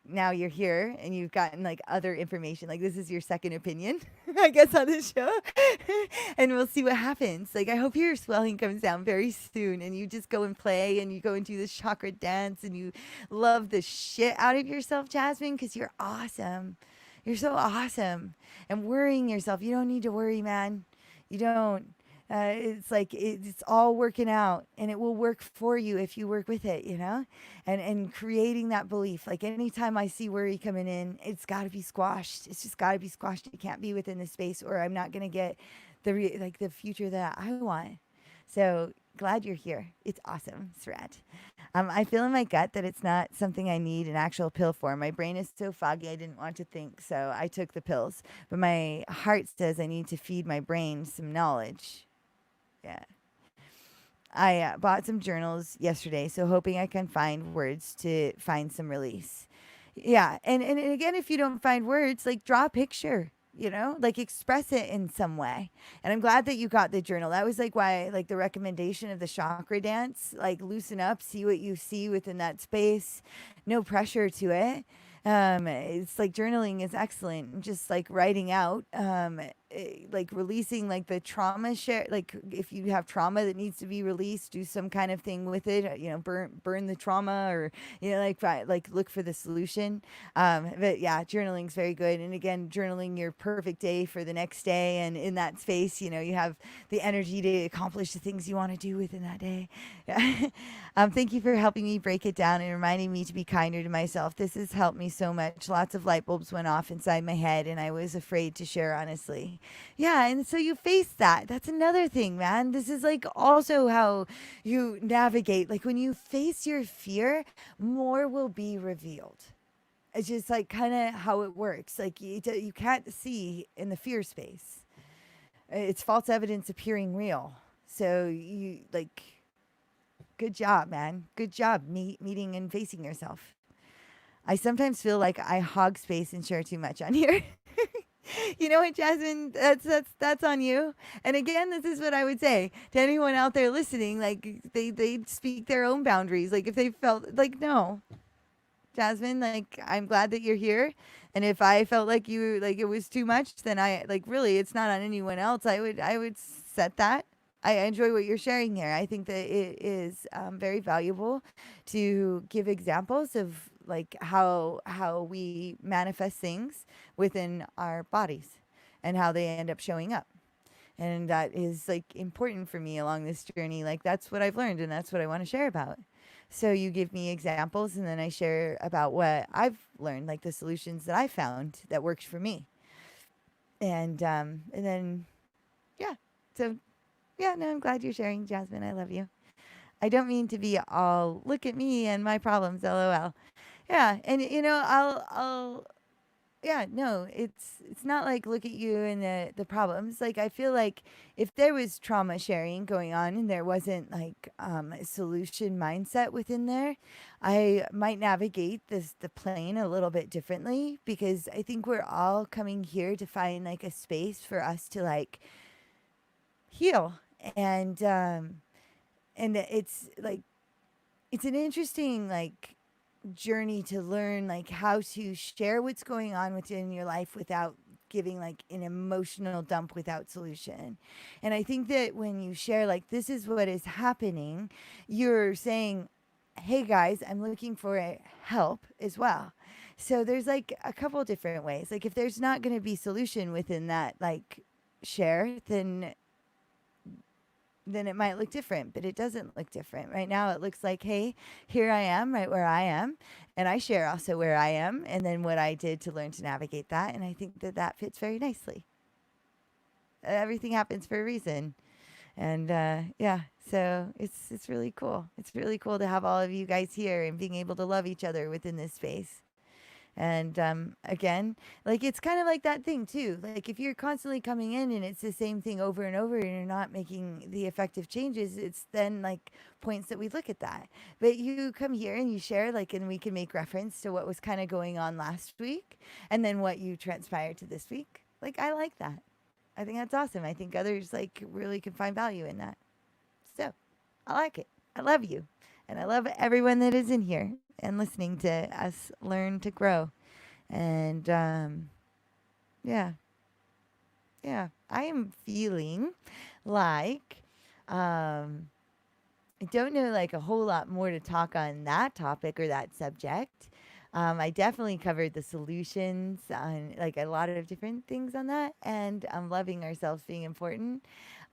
[SPEAKER 2] now you're here and you've gotten like other information. Like this is your second opinion, I guess, on this show. And we'll see what happens. Like I hope your swelling comes down very soon and you just go and play and you go and do this chakra dance and you love the shit out of yourself, Jasmine, because you're awesome. You're so awesome. And worrying yourself, you don't need to worry, man. You don't. It's like it's all working out, and it will work for you if you work with it, and creating that belief. Like anytime I see worry coming in, it's got to be squashed. It's just got to be squashed. It can't be within the space, or I'm not going to get the future that I want. So glad you're here. It's awesome. It's rad. I feel in my gut that it's not something I need an actual pill for. My brain is so foggy, I didn't want to think, so I took the pills. But my heart says I need to feed my brain some knowledge. Yeah. I bought some journals yesterday, so hoping I can find words to find some release. Yeah. And again, if you don't find words, like draw a picture, like express it in some way. And I'm glad that you got the journal. That was like why, like the recommendation of the chakra dance, like loosen up, see what you see within that space. No pressure to it. It's like journaling is excellent. Just like writing out, like releasing like the trauma share. Like if you have trauma that needs to be released, do some kind of thing with it. Burn the trauma, or like look for the solution. But yeah, journaling is very good. And again, journaling your perfect day for the next day, and in that space, you have the energy to accomplish the things you want to do within that day. Yeah. Thank you for helping me break it down and reminding me to be kinder to myself. This has helped me so much. Lots of light bulbs went off inside my head, and I was afraid to share honestly. Yeah, and so you face that. That's another thing, man. This is like also how you navigate. Like when you face your fear, more will be revealed. It's just like kind of how it works. Like you can't see in the fear space. It's false evidence appearing real. So you like, good job, man. Good job meeting and facing yourself. I sometimes feel like I hog space and share too much on here. You know what, Jasmine? That's on you. And again, this is what I would say to anyone out there listening. Like they speak their own boundaries. Like if they felt like, no, Jasmine. Like, I'm glad that you're here. And if I felt like you like it was too much, then I like really it's not on anyone else. I would set that. I enjoy what you're sharing here. I think that it is very valuable to give examples of like how we manifest things within our bodies and how they end up showing up. And that is like important for me along this journey. Like that's what I've learned and that's what I want to share about. So you give me examples and then I share about what I've learned, like the solutions that I found that works for me. And then yeah. So yeah, no, I'm glad you're sharing, Jasmine. I love you. I don't mean to be all look at me and my problems, lol. Yeah, and I'll yeah, no, it's not like look at you and the problems. Like I feel like if there was trauma sharing going on and there wasn't like a solution mindset within there, I might navigate the plane a little bit differently because I think we're all coming here to find like a space for us to like heal and it's like it's an interesting like journey to learn like how to share what's going on within your life without giving like an emotional dump without solution. And I think that when you share like this is what is happening, you're saying, "Hey guys, I'm looking for help as well." So there's like a couple different ways. Like if there's not going to be solution within that like share, then it might look different, but it doesn't look different. Right now, it looks like, hey, here I am, right where I am. And I share also where I am and then what I did to learn to navigate that. And I think that that fits very nicely. Everything happens for a reason. And yeah, so it's really cool. It's really cool to have all of you guys here and being able to love each other within this space. And again, like it's kind of like that thing too. Like if you're constantly coming in and it's the same thing over and over and you're not making the effective changes, it's then like points that we look at that. But you come here and you share like and we can make reference to what was kind of going on last week and then what you transpired to this week. Like I like that. I think that's awesome. I think others like really can find value in that. So, I like it. I love you. And I love everyone that is in here and listening to us learn to grow. And yeah, yeah, I am feeling like I don't know like a whole lot more to talk on that topic or that subject. I definitely covered the solutions on like a lot of different things on that, and loving ourselves being important.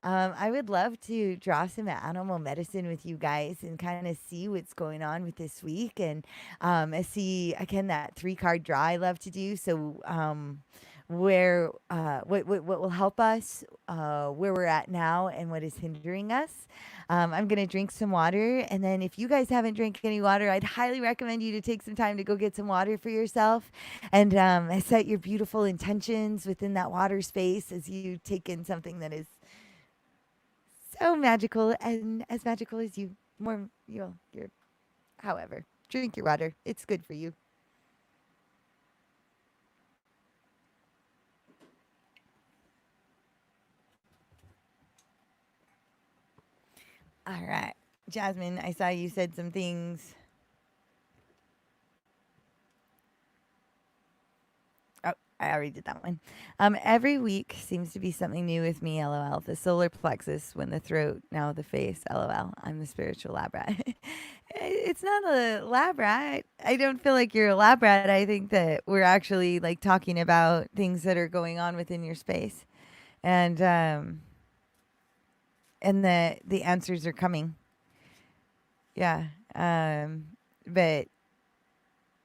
[SPEAKER 2] I would love to draw some animal medicine with you guys and kind of see what's going on with this week and I see again that 3 card draw I love to do. So where what will help us, where we're at now, and what is hindering us. I'm gonna drink some water, and then if you guys haven't drank any water, I'd highly recommend you to take some time to go get some water for yourself, and set your beautiful intentions within that water space as you take in something that is so magical and as magical as you. More, you're. However, drink your water. It's good for you. All right. Jasmine, I saw you said some things. Oh, I already did that one. Every week seems to be something new with me, lol. The solar plexus, when the throat, now the face, lol. I'm the spiritual lab rat. It's not a lab rat. I don't feel like you're a lab rat. I think that we're actually like talking about things that are going on within your space. And the answers are coming. Yeah. But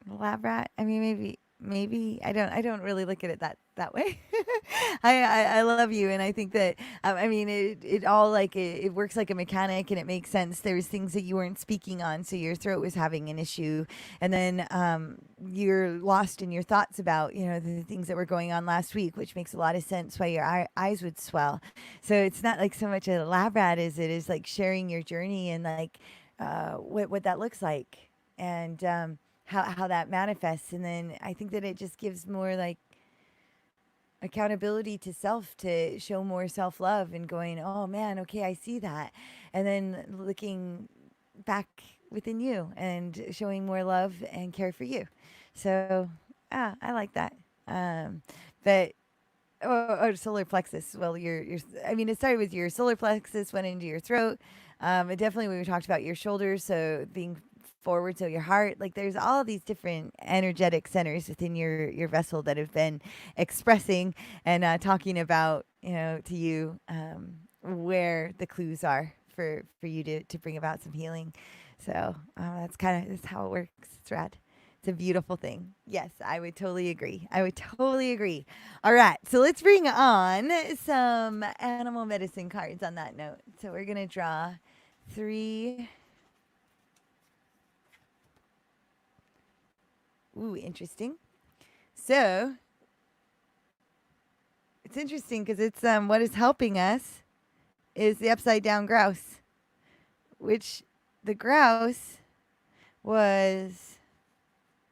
[SPEAKER 2] lab rat. I mean, maybe I don't really look at it that way. I love you, and I think that I mean it all like it works like a mechanic, and it makes sense. There was things that you weren't speaking on, so your throat was having an issue, and then you're lost in your thoughts about the things that were going on last week, which makes a lot of sense why your eyes would swell. So it's not like so much a lab rat as it is like sharing your journey and like what that looks like, and how that manifests. And then I think that it just gives more like accountability to self to show more self-love and going, oh man, okay, I see that. And then looking back within you and showing more love and care for you. So, I like that. But or solar plexus. Well, I mean, it started with your solar plexus, went into your throat. And definitely we talked about your shoulders, so being forward, so your heart. Like there's all these different energetic centers within your vessel that have been expressing and talking about, to you where the clues are for you to bring about some healing. So that's how it works. It's rad. It's a beautiful thing. Yes, I would totally agree. All right, so let's bring on some animal medicine cards on that note. So we're going to draw 3. Ooh, interesting. So it's interesting because it's what is helping us is the upside down grouse, which the grouse was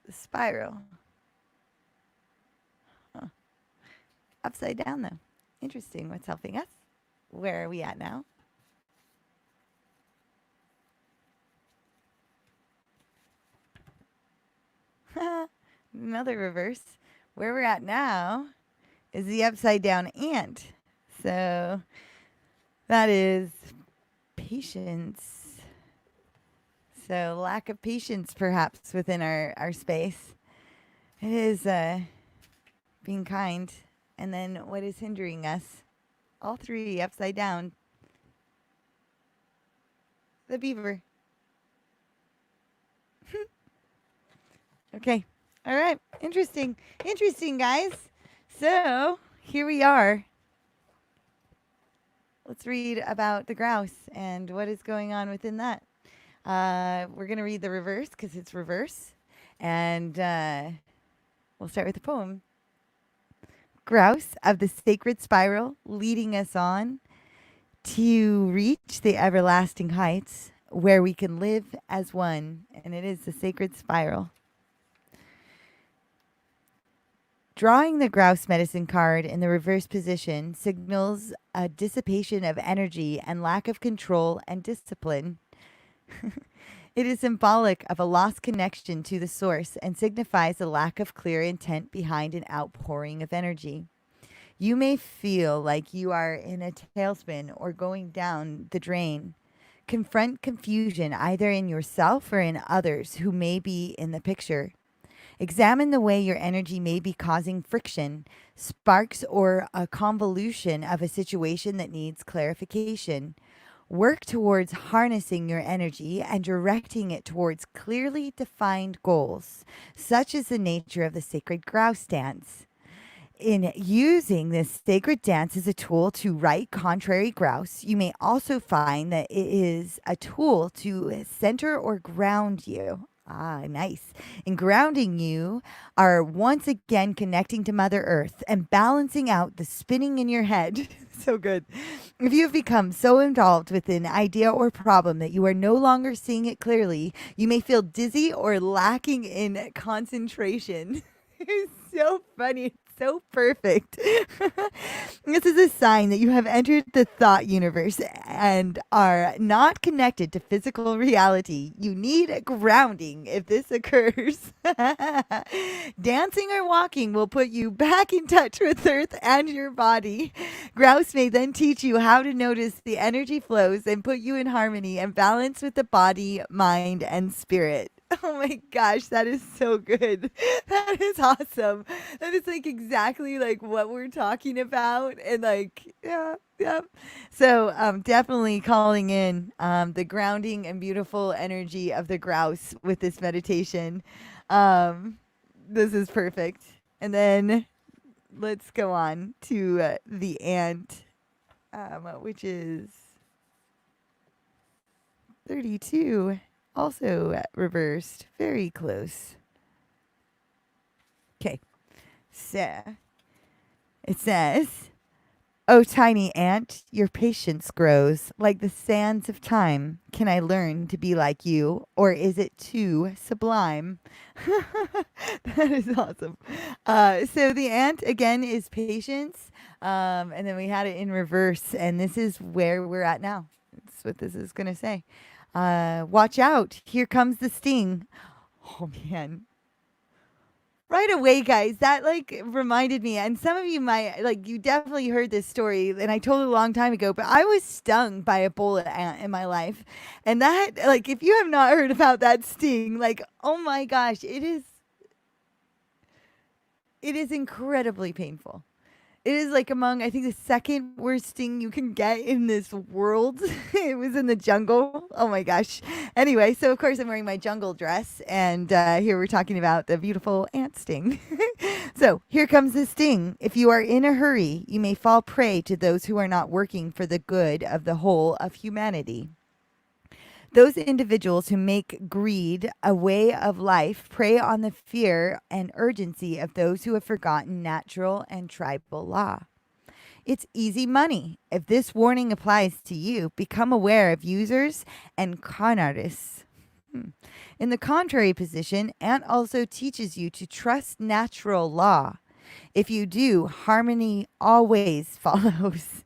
[SPEAKER 2] the spiral. Huh. Upside down, though. Interesting. What's helping us? Where are we at now? Another reverse. Where we're at now is the upside down ant. So that is patience. So lack of patience perhaps within our space. It is being kind. And then what is hindering us? All 3 upside down. The beaver. Okay. All right. Interesting, guys. So here we are. Let's read about the grouse and what is going on within that. We're going to read the reverse because it's reverse. And we'll start with the poem. Grouse of the sacred spiral, leading us on to reach the everlasting heights where we can live as one. And it is the sacred spiral. Drawing the grouse medicine card in the reverse position signals a dissipation of energy and lack of control and discipline. It is symbolic of a lost connection to the source and signifies a lack of clear intent behind an outpouring of energy. You may feel like you are in a tailspin or going down the drain. Confront confusion either in yourself or in others who may be in the picture. Examine the way your energy may be causing friction, sparks, or a convolution of a situation that needs clarification. Work towards harnessing your energy and directing it towards clearly defined goals, such as the nature of the sacred grouse dance. In using this sacred dance as a tool to right contrary grouse, you may also find that it is a tool to center or ground you. Ah, nice. In grounding you are once again connecting to Mother Earth and balancing out the spinning in your head. So good. If you have become so involved with an idea or problem that you are no longer seeing it clearly, you may feel dizzy or lacking in concentration. It's so funny. It's so perfect. This is a sign that you have entered the thought universe and are not connected to physical reality. You need grounding if this occurs. Dancing or walking will put you back in touch with Earth and your body. Grouse may then teach you how to notice the energy flows and put you in harmony and balance with the body, mind, and spirit. Oh my gosh, that is so good. That is awesome. That is like exactly like what we're talking about. And like, yeah. So definitely calling in the grounding and beautiful energy of the grouse with this meditation. This is perfect. And then let's go on to the ant, which is 32. Also reversed. Very close. Okay. So it says, "Oh, tiny ant, your patience grows like the sands of time. Can I learn to be like you, or is it too sublime?" That is awesome. So the ant, again, is patience. And then we had it in reverse. And this is where we're at now. That's what this is going to say. Watch out. Here comes the sting. Oh, man. Right away, guys, that like reminded me, and some of you might like you definitely heard this story, and I told it a long time ago, but I was stung by a bullet ant in my life. And that, like, if you have not heard about that sting, like, oh my gosh, it is incredibly painful. It is like among, I think, the second worst thing you can get in this world. It was in the jungle. Oh my gosh. Anyway, so of course I'm wearing my jungle dress, and here we're talking about the beautiful ant sting. So here comes the sting. If you are in a hurry, you may fall prey to those who are not working for the good of the whole of humanity. Those individuals who make greed a way of life prey on the fear and urgency of those who have forgotten natural and tribal law. It's easy money. If this warning applies to you, become aware of users and con artists. In the contrary position, Ant also teaches you to trust natural law. If you do, harmony always follows.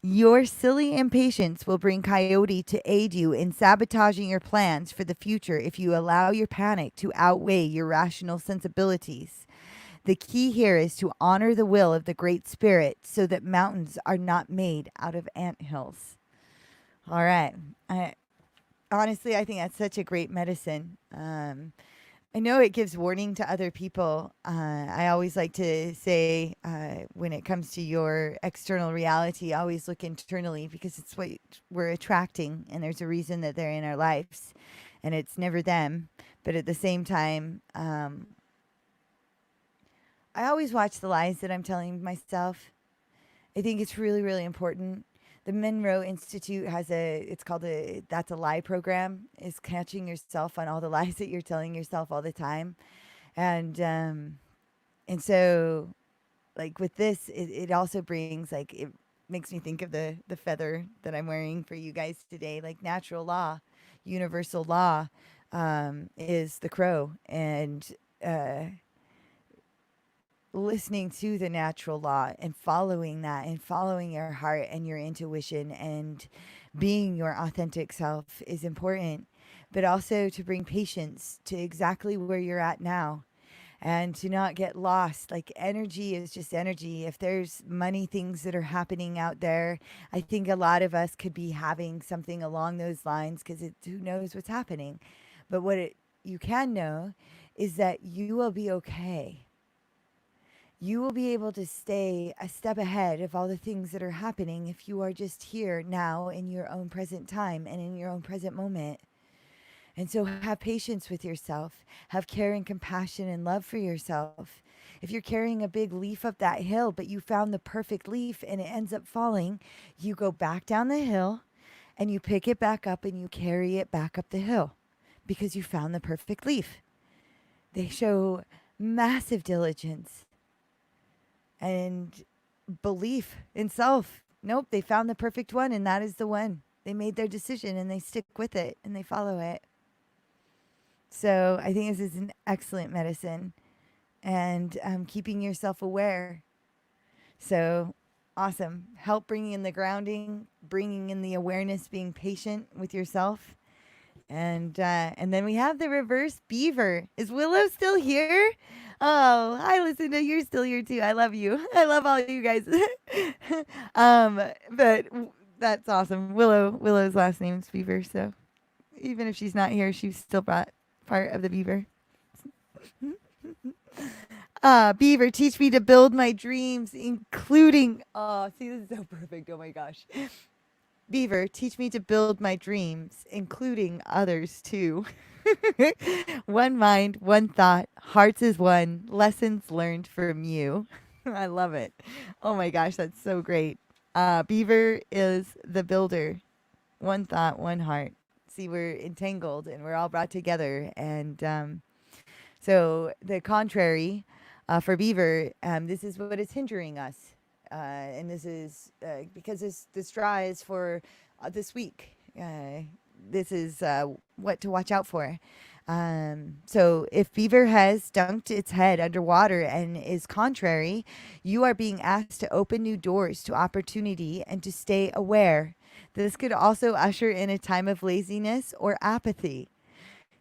[SPEAKER 2] Your silly impatience will bring Coyote to aid you in sabotaging your plans for the future if you allow your panic to outweigh your rational sensibilities. The key here is to honor the will of the Great Spirit so that mountains are not made out of anthills. All right. Honestly, I think that's such a great medicine. I know it gives warning to other people. I always like to say, when it comes to your external reality, always look internally, because it's what we're attracting, and there's a reason that they're in our lives, and it's never them. But at the same time, I always watch the lies that I'm telling myself. I think it's really, really important. The Monroe Institute has it's called That's a Lie program, is catching yourself on all the lies that you're telling yourself all the time. And so, like, with this, it also brings, like, it makes me think of the feather that I'm wearing for you guys today. Like, natural law, universal law, is the crow. And listening to the natural law and following that and following your heart and your intuition and being your authentic self is important, but also to bring patience to exactly where you're at now and to not get lost. Like, energy is just energy. If there's money things that are happening out there, I think a lot of us could be having something along those lines, because who knows what's happening. But you can know is that you will be okay. You will be able to stay a step ahead of all the things that are happening if you are just here now in your own present time and in your own present moment. And so have patience with yourself. Have care and compassion and love for yourself. If you're carrying a big leaf up that hill, but you found the perfect leaf and it ends up falling, you go back down the hill and you pick it back up and you carry it back up the hill because you found the perfect leaf. They show massive diligence and belief in self. Nope, they found the perfect one, and that is the one. They made their decision, and they stick with it, and they follow it. So I think this is an excellent medicine, and keeping yourself aware. So awesome. Help bringing in the grounding, bringing in the awareness, being patient with yourself. And then we have the reverse beaver. Is Willow still here? Oh, hi, Lucinda. You're still here too. I love you. I love all you guys. But that's awesome. Willow's last name is Beaver, so even if she's not here, she's still part of the beaver. Beaver, teach me to build my dreams, including. Oh, see, this is so perfect. Oh my gosh. Beaver, teach me to build my dreams, including others too. One mind, one thought, hearts as one, lessons learned from you. I love it. Oh my gosh, that's so great. Beaver is the builder. One thought, one heart. See, we're entangled and we're all brought together. And so the contrary for Beaver, this is what is hindering us. And this is because this draw is for this week. This is what to watch out for. So if Beaver has dunked its head underwater and is contrary, you are being asked to open new doors to opportunity and to stay aware. This could also usher in a time of laziness or apathy.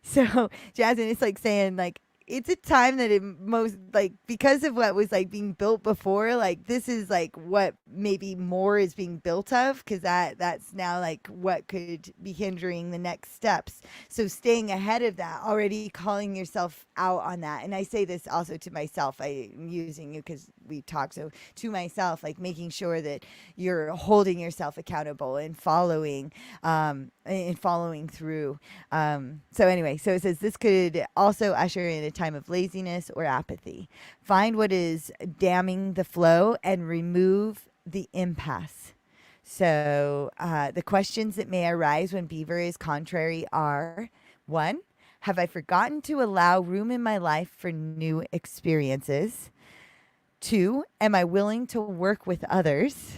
[SPEAKER 2] So, Jasmine, it's like saying, like, it's a time that it most, like, because of what was, like, being built before, like, this is, like, what maybe more is being built of, because that's now, like, what could be hindering the next steps. So staying ahead of that, already calling yourself out on that. And I say this also to myself. I'm using you because we talk. So to myself, like, making sure that you're holding yourself accountable and following through. So anyway, so it says this could also usher in a time of laziness or apathy. Find what is damming the flow and remove the impasse. So the questions that may arise when Beaver is contrary are: 1, have I forgotten to allow room in my life for new experiences? 2, am I willing to work with others?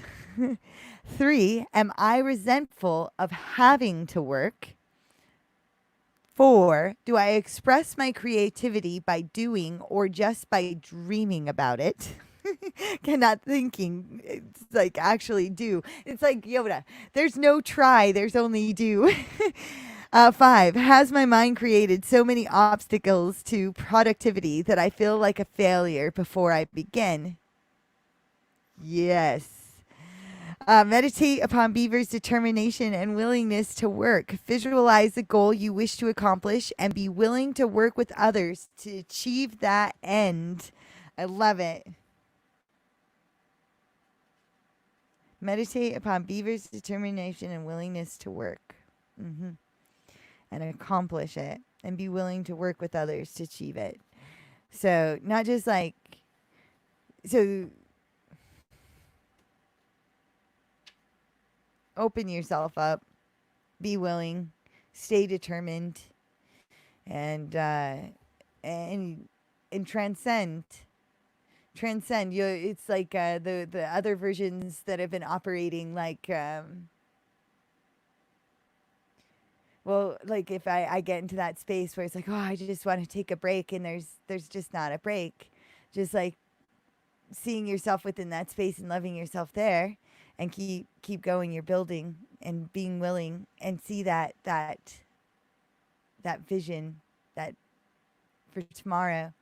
[SPEAKER 2] 3, am I resentful of having to work? 4, do I express my creativity by doing or just by dreaming about it? Not thinking. It's like actually do. It's like Yoda. There's no try, there's only do. 5, has my mind created so many obstacles to productivity that I feel like a failure before I begin? Yes. Meditate upon Beaver's determination and willingness to work. Visualize the goal you wish to accomplish and be willing to work with others to achieve that end. I love it. Meditate upon Beaver's determination and willingness to work. And accomplish it and be willing to work with others to achieve it. So not just like, so open yourself up, be willing, stay determined, and transcend. Transcend. It's like the other versions that have been operating like. Well, like if I get into that space where it's like, oh, I just want to take a break, and there's just not a break. Just like seeing yourself within that space and loving yourself there, and keep going. You're building and being willing, and see that vision that for tomorrow.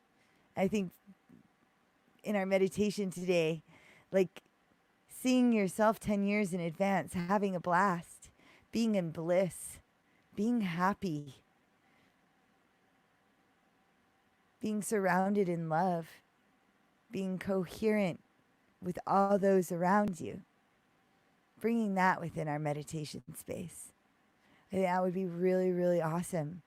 [SPEAKER 2] I think in our meditation today, like seeing yourself 10 years in advance, having a blast, being in bliss, being happy, being surrounded in love, being coherent with all those around you, bringing that within our meditation space. I think that would be really, really awesome.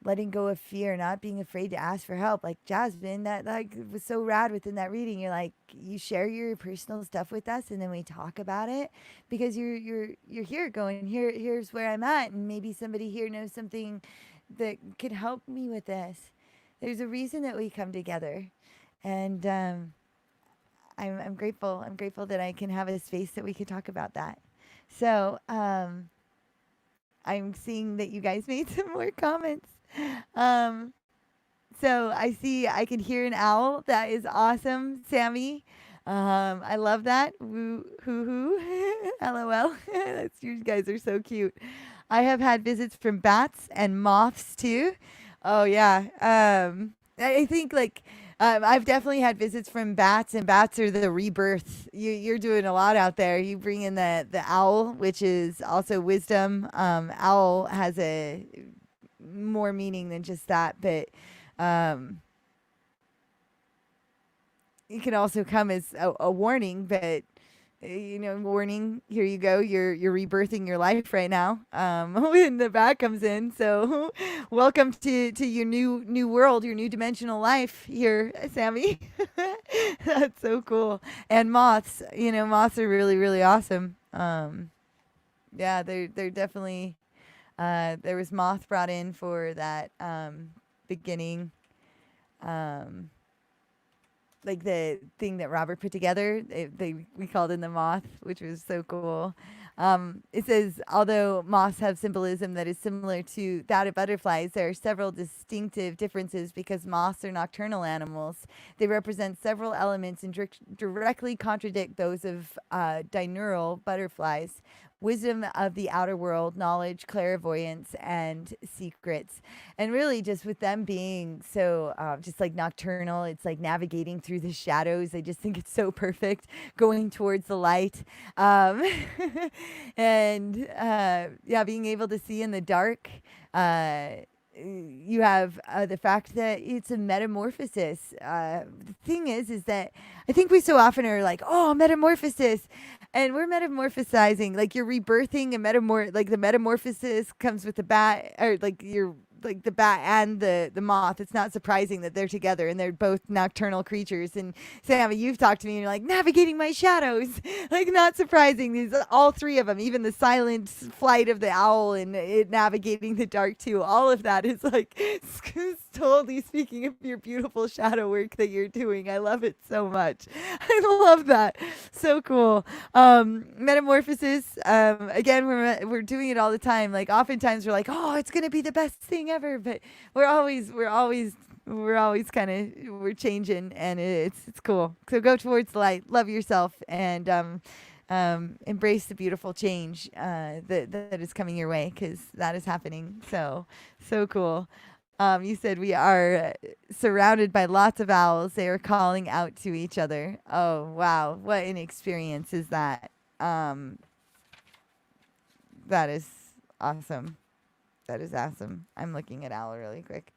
[SPEAKER 2] Letting go of fear, not being afraid to ask for help. Like Jasmine, that like was so rad within that reading. You're like, you share your personal stuff with us, and then we talk about it because you're here going, here's where I'm at, and maybe somebody here knows something that could help me with this. There's a reason that we come together, and I'm grateful. I'm grateful that I can have a space that we could talk about that. So I'm seeing that you guys made some more comments. So I can hear an owl. That is awesome, Sammy. I love that. Woo, hoo, hoo. LOL. You guys are so cute. I have had visits from bats and moths too. Oh yeah. I think like I've definitely had visits from bats, and bats are the rebirth. You're doing a lot out there. You bring in the owl, which is also wisdom. Owl has a more meaning than just that, but it can also come as a warning. But warning. Here you go. You're rebirthing your life right now. When the bat comes in, so welcome to your new world, your new dimensional life here, Sammy. That's so cool. And moths. Moths are really, really awesome. Yeah, they're definitely. There was moth brought in for that beginning, like the thing that Robert put together. We called in the moth, which was so cool. It says, although moths have symbolism that is similar to that of butterflies, there are several distinctive differences because moths are nocturnal animals. They represent several elements and directly contradict those of diurnal butterflies. Wisdom of the outer world, knowledge, clairvoyance, and secrets. And really, just with them being so just like nocturnal, it's like navigating through the shadows. I just think it's so perfect going towards the light. Um, and yeah, being able to see in the dark. You have the fact that it's a metamorphosis. The thing is that I think we so often are like, oh, metamorphosis, and we're metamorphosizing. Like you're rebirthing a like the metamorphosis comes with the bat, or like you're like the bat and the moth. It's not surprising that they're together and they're both nocturnal creatures. And Sam, you've talked to me and you're like navigating my shadows. Like not surprising. These all three of them, even the silent flight of the owl and it navigating the dark too. All of that is like totally speaking of your beautiful shadow work that you're doing. I love it so much. I love that. So cool. Metamorphosis. Again, we're doing it all the time. Like oftentimes we're like, oh, it's gonna be the best thing ever, but we're always kind of we're changing, and it's cool. So go towards the light, love yourself, and embrace the beautiful change that is coming your way, because that is happening. So cool. You said we are surrounded by lots of owls. They are calling out to each other. Oh, wow. What an experience is that? That is awesome. That is awesome. I'm looking at owl really quick.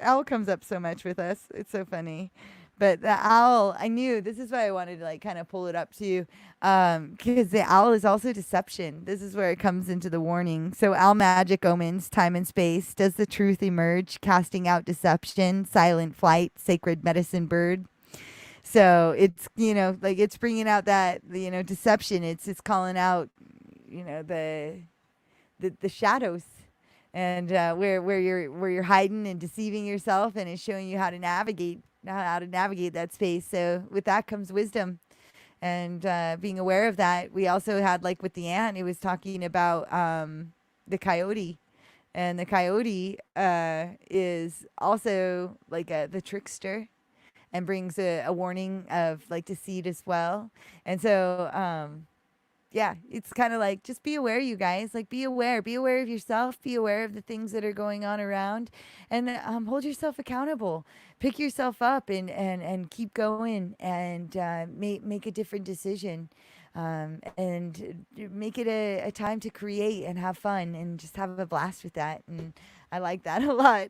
[SPEAKER 2] Owl comes up so much with us. It's so funny. But the owl, I knew this is why I wanted to like kind of pull it up to you, because the owl is also deception. This is where it comes into the warning. So owl magic omens time and space. Does the truth emerge? Casting out deception. Silent flight. Sacred medicine bird. So it's like it's bringing out that deception. It's calling out the shadows. And where you're hiding and deceiving yourself, and it's showing you how to navigate that space. So with that comes wisdom, and being aware of that. We also had, like with the ant, it was talking about the coyote, and the coyote is also like the trickster, and brings a warning of like deceit as well. And so yeah, it's kind of like just be aware, you guys. Like be aware of yourself, be aware of the things that are going on around, and hold yourself accountable. Pick yourself up and keep going, and make a different decision, and make it a time to create and have fun and just have a blast with that. And I like that a lot.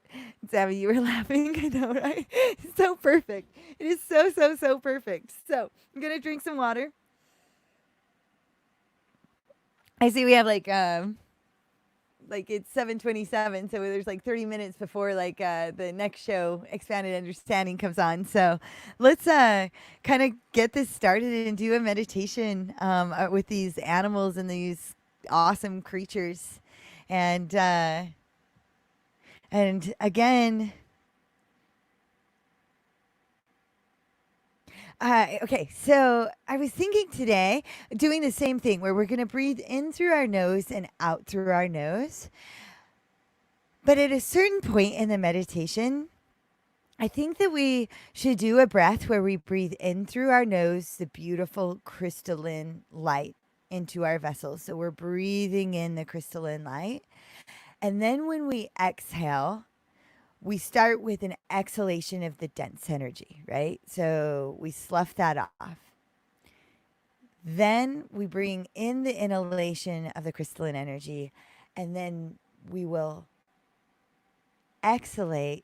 [SPEAKER 2] Sammy, you were laughing. I know, right? It's so perfect. It is so perfect. So I'm gonna drink some water. I see we have like it's 7:27, so there's like 30 minutes before like the next show, Expanded Understanding, comes on. So let's kind of get this started and do a meditation with these animals and these awesome creatures, and again. Okay, so I was thinking today doing the same thing where we're going to breathe in through our nose and out through our nose. But at a certain point in the meditation, I think that we should do a breath where we breathe in through our nose the beautiful crystalline light into our vessels. So we're breathing in the crystalline light. And then when we exhale, we start with an exhalation of the dense energy, right? So we slough that off. Then we bring in the inhalation of the crystalline energy, and then we will exhalate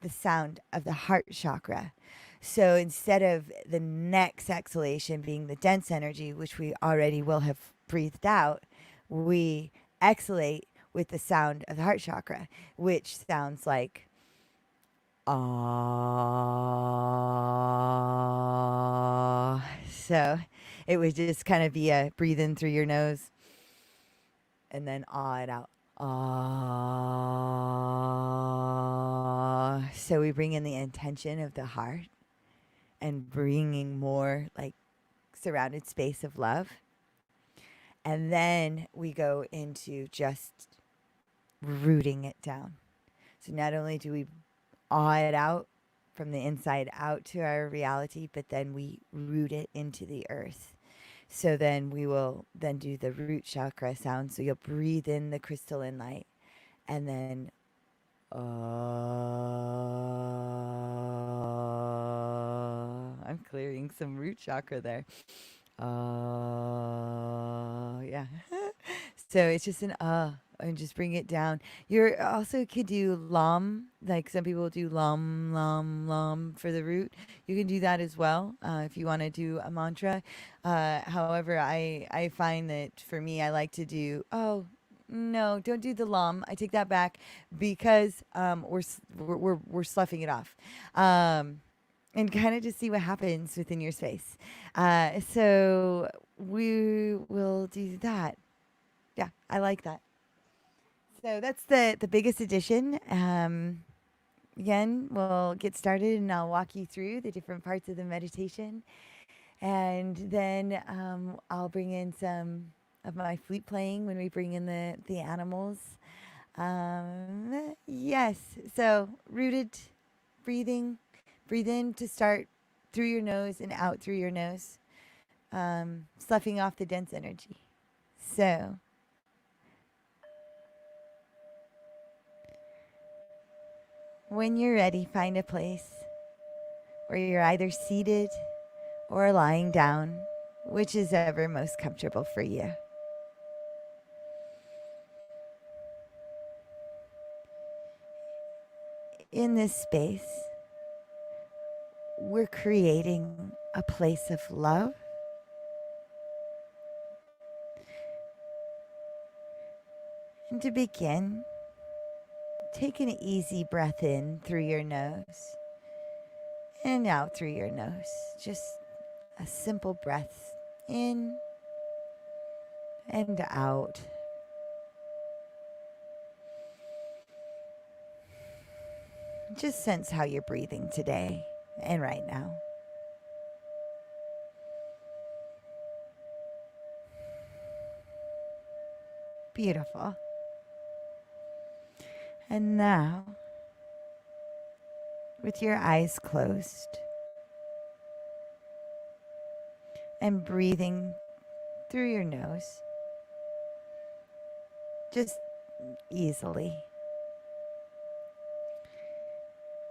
[SPEAKER 2] the sound of the heart chakra. So instead of the next exhalation being the dense energy, which we already will have breathed out, we exhalate with the sound of the heart chakra, which sounds like ah. So it would just kind of be a breathe in through your nose and then ah it out. Ah. So we bring in the intention of the heart, and bringing more like surrounded space of love. And then we go into just rooting it down. So not only do we awe it out from the inside out to our reality, but then we root it into the earth. So then we will then do the root chakra sound. So you'll breathe in the crystalline light and then I'm clearing some root chakra there. Yeah. So it's just an and just bring it down. You're also could do lam, like some people do lam for the root. You can do that as well if you want to do a mantra. However, I find that for me, I like to do no, don't do the lam. I take that back because we're sloughing it off. And kind of just see what happens within your space. So we will do that. Yeah, I like that. So that's the biggest addition. Again, we'll get started and I'll walk you through the different parts of the meditation. And then I'll bring in some of my flute playing when we bring in the animals. Yes, so rooted breathing. Breathe in to start through your nose and out through your nose, sloughing off the dense energy. So when you're ready, find a place where you're either seated or lying down, which is ever most comfortable for you. In this space, we're creating a place of love. And to begin, take an easy breath in through your nose and out through your nose. Just a simple breath in and out. Just sense how you're breathing today and right now. Beautiful. And now, with your eyes closed and breathing through your nose, just easily,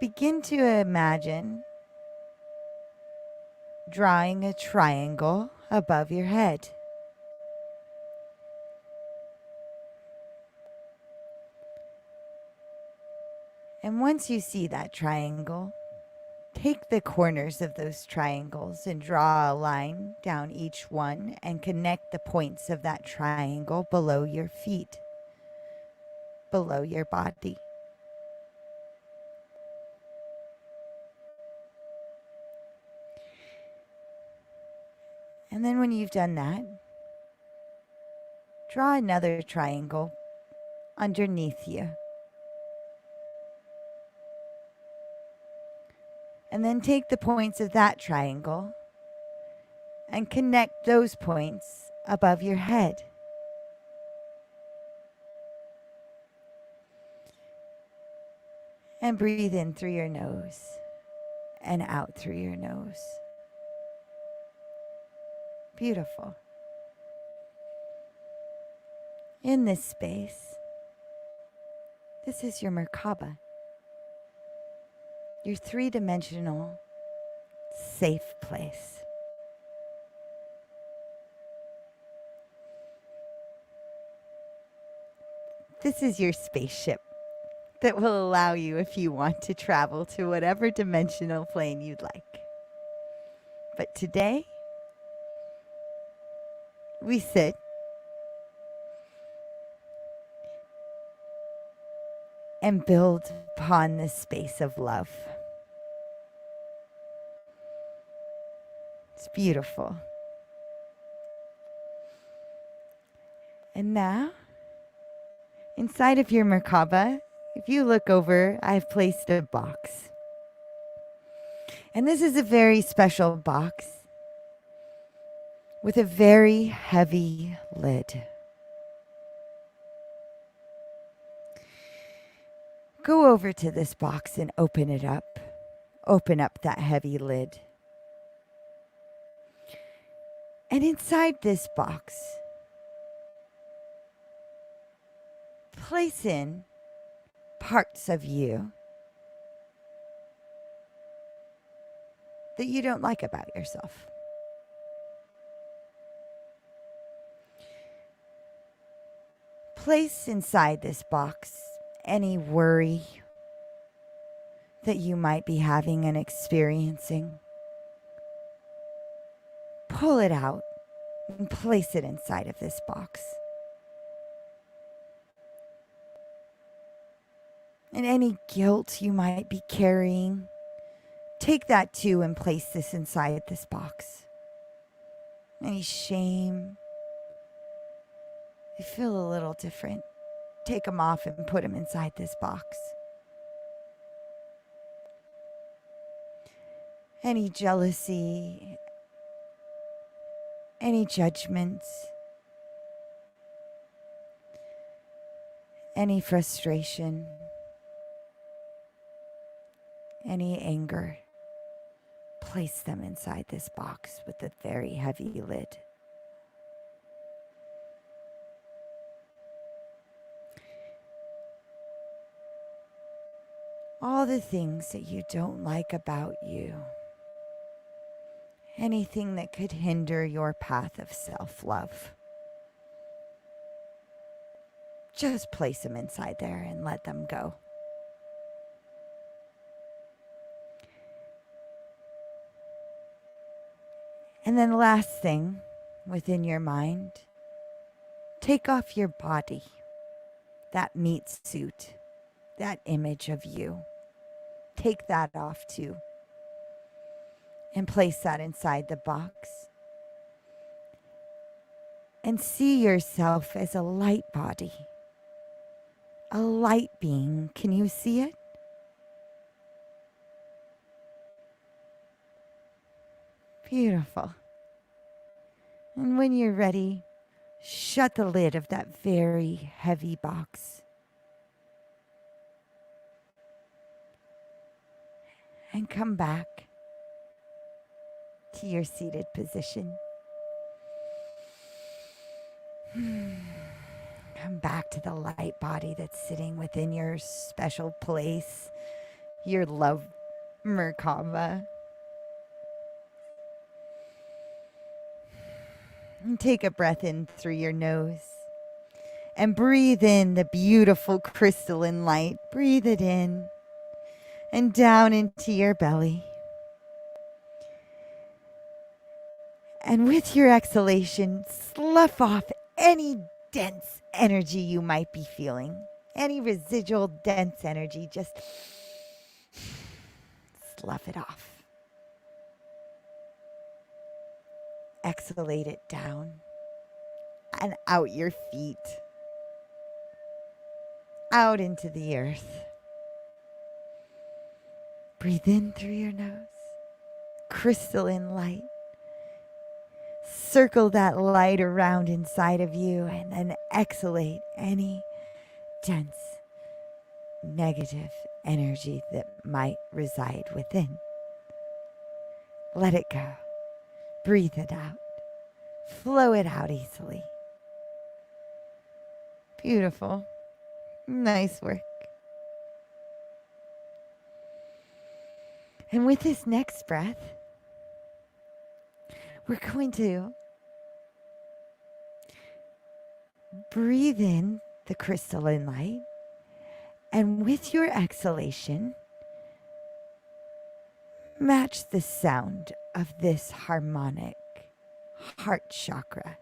[SPEAKER 2] begin to imagine drawing a triangle above your head. And once you see that triangle, take the corners of those triangles and draw a line down each one and connect the points of that triangle below your feet, below your body. And then when you've done that, draw another triangle underneath you. And then take the points of that triangle and connect those points above your head. And breathe in through your nose and out through your nose. Beautiful. In this space, this is your Merkaba. Your three-dimensional, safe place. This is your spaceship that will allow you, if you want, to travel to whatever dimensional plane you'd like. But today, we sit and build upon this space of love. It's beautiful. And now, inside of your Merkaba, if you look over, I've placed a box. And this is a very special box with a very heavy lid. Go over to this box and open it up. Open up that heavy lid. And inside this box, place in parts of you that you don't like about yourself. Place inside this box any worry that you might be having and experiencing. Pull it out and place it inside of this box. And any guilt you might be carrying, take that too and place this inside this box. Any shame, they feel a little different. Take them off and put them inside this box. Any jealousy, any judgments, any frustration, any anger, place them inside this box with a very heavy lid. All the things that you don't like about you, anything that could hinder your path of self-love, just place them inside there and let them go. And then last thing within your mind, take off your body, that meat suit, that image of you. Take that off too. And place that inside the box. And see yourself as a light body. A light being. Can you see it? Beautiful. And when you're ready, shut the lid of that very heavy box. And come back to your seated position. Come back to the light body that's sitting within your special place, your love Merkaba. And take a breath in through your nose. And breathe in the beautiful crystalline light. Breathe it in. And down into your belly. And with your exhalation, slough off any dense energy you might be feeling. Any residual dense energy, just slough it off. Exhalate it down and out your feet. Out into the earth. Breathe in through your nose. Crystalline light. Circle that light around inside of you and then exhalate any dense, negative energy that might reside within. Let it go. Breathe it out. Flow it out easily. Beautiful. Nice work. And with this next breath, we're going to breathe in the crystalline light, and with your exhalation, match the sound of this harmonic heart chakra.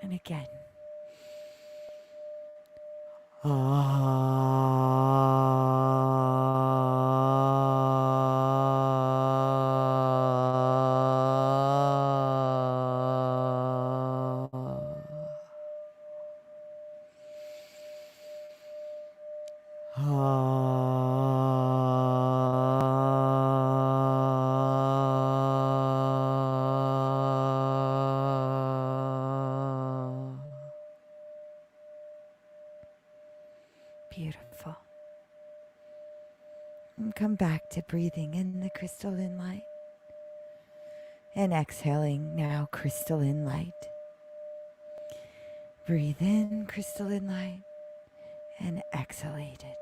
[SPEAKER 2] And again. And come back to breathing in the crystalline light and exhaling now crystalline light. Breathe in crystalline light and exhalate it.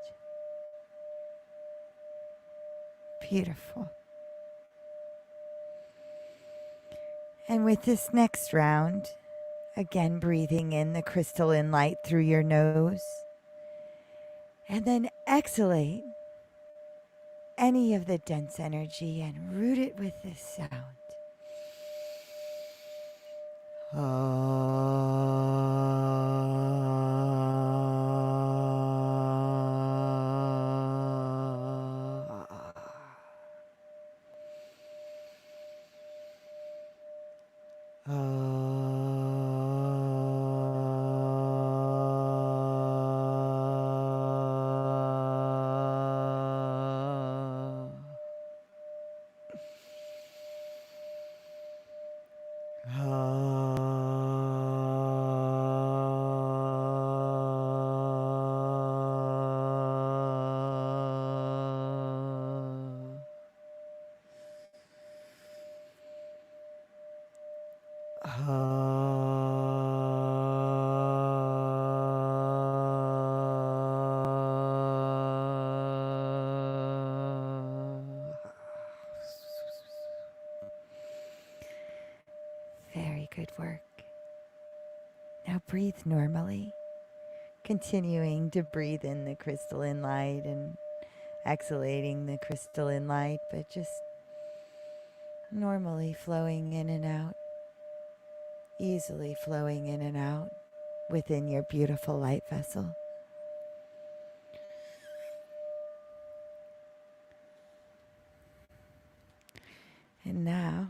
[SPEAKER 2] Beautiful. And with this next round, again breathing in the crystalline light through your nose, and then exhalate any of the dense energy and root it with this sound. Very good work. Now breathe normally, continuing to breathe in the crystalline light and exhalating the crystalline light, but just normally flowing in and out, easily flowing in and out within your beautiful light vessel. And now,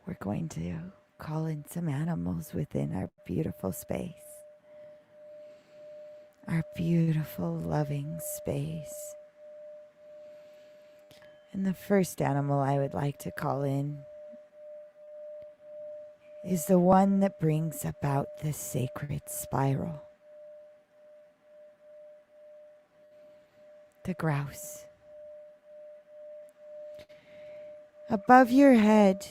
[SPEAKER 2] we're going to call in some animals within our beautiful space. Our beautiful, loving space. And the first animal I would like to call in is the one that brings about the sacred spiral. The grouse. Above your head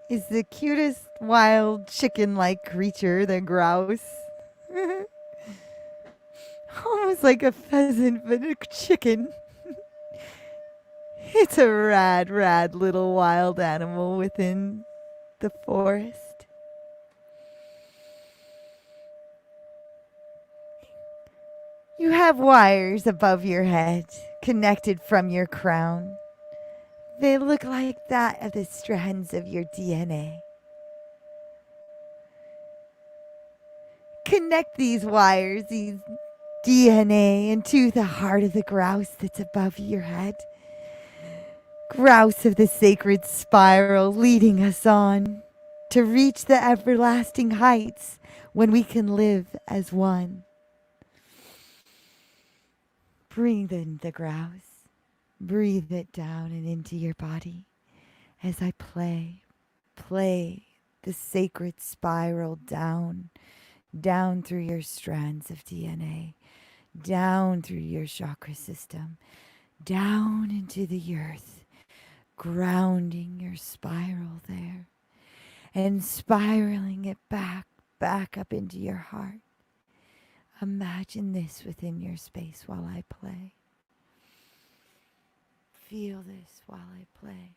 [SPEAKER 2] is the cutest wild chicken-like creature, the grouse. Almost like a pheasant, but a chicken. It's a rad little wild animal within the forest. You have wires above your head, connected from your crown. They look like that of the strands of your DNA. Connect these wires, these DNA, into the heart of the grouse that's above your head. Grouse of the sacred spiral, leading us on to reach the everlasting heights when we can live as one. Breathe in the grouse. Breathe it down and into your body as I play the sacred spiral down through your strands of DNA, down through your chakra system, down into the earth, grounding your spiral there and spiraling it back up into your heart. Imagine this within your space while I play. Feel this while I play.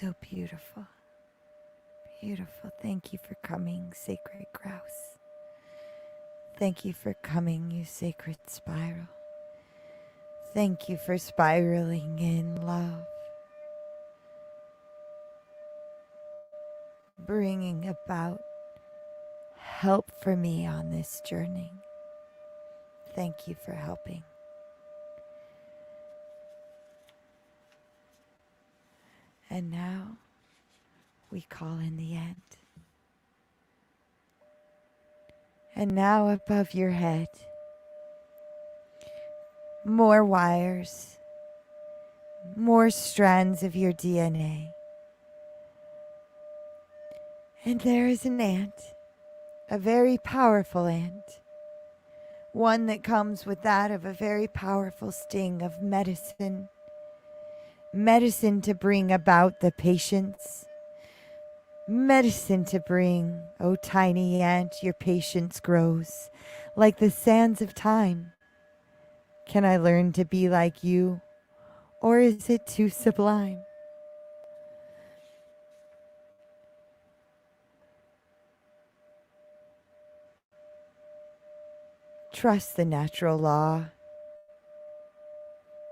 [SPEAKER 2] so beautiful. Beautiful. Thank you for coming, sacred grouse. Thank you for coming, you sacred spiral. Thank you for spiraling in love, bringing about help for me on this journey. Thank you for helping. And now we call in the ant. And now above your head, more wires, more strands of your DNA. And there is an ant, a very powerful ant, one that comes with that of a very powerful sting of medicine. Medicine to bring about the patience. Medicine to bring, oh tiny ant, your patience grows like the sands of time. Can I learn to be like you, or is it too sublime? Trust the natural law.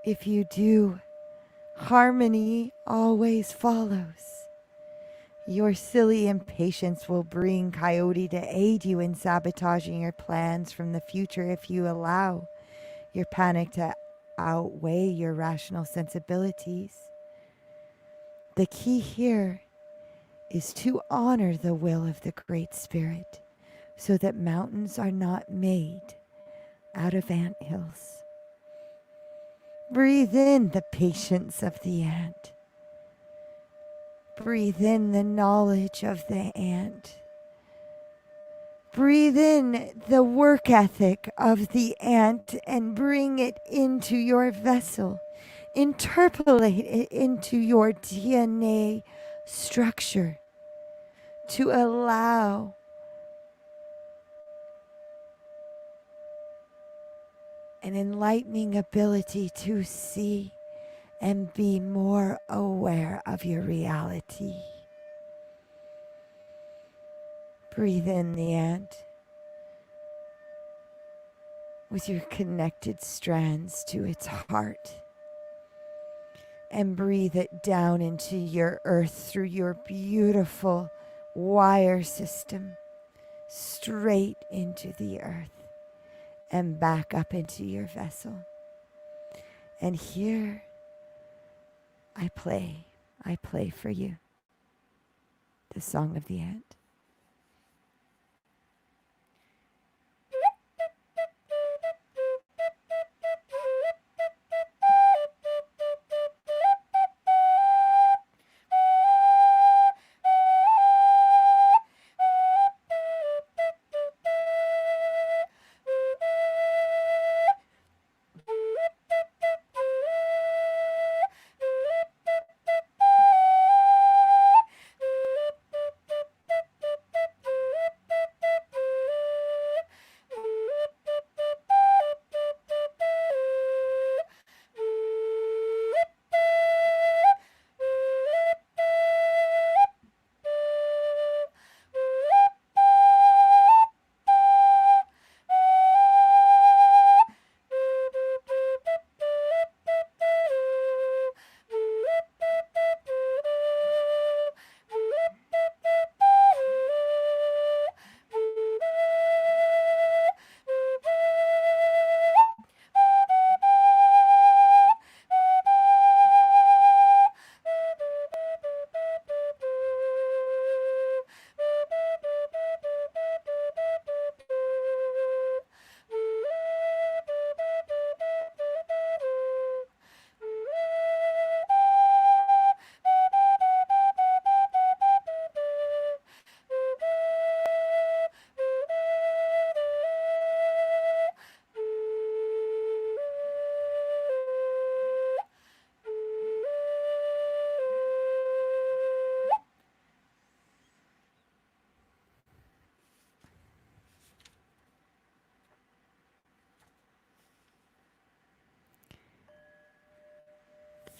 [SPEAKER 2] If you do, harmony always follows. Your silly impatience will bring Coyote to aid you in sabotaging your plans from the future if you allow your panic to outweigh your rational sensibilities. The key here is to honor the will of the Great Spirit so that mountains are not made out of anthills. Breathe in the patience of the ant. Breathe in the knowledge of the ant. Breathe in the work ethic of the ant and bring it into your vessel. Interpolate it into your DNA structure to allow an enlightening ability to see and be more aware of your reality. Breathe in the ant with your connected strands to its heart, and breathe it down into your earth through your beautiful wire system, straight into the earth and back up into your vessel. And here I play for you the song of the ant.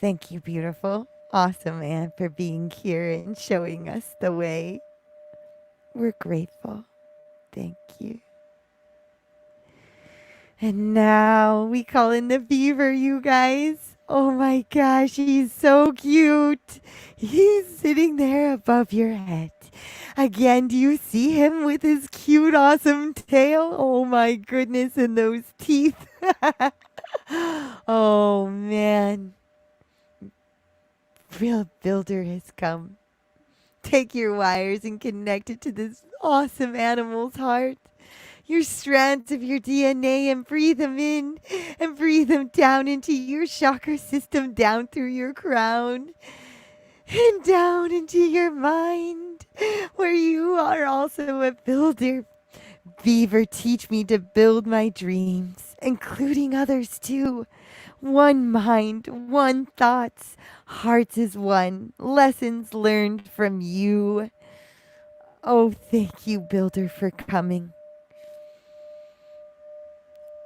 [SPEAKER 2] Thank you, beautiful. awesome, Ant, for being here and showing us the way. We're grateful. Thank you. And now we call in the beaver, you guys. Oh my gosh, he's so cute. He's sitting there above your head. Again, do you see him with his cute, awesome tail? Oh my goodness, and those teeth. Oh man. Real builder has come. Take your wires and connect it to this awesome animal's heart. Your strands of your DNA, and breathe them in and breathe them down into your chakra system, down through your crown and down into your mind, where you are also a builder. Beaver, teach me to build my dreams, including others too. One mind, one thoughts, hearts as one, lessons learned from you. Oh, thank you, Builder, for coming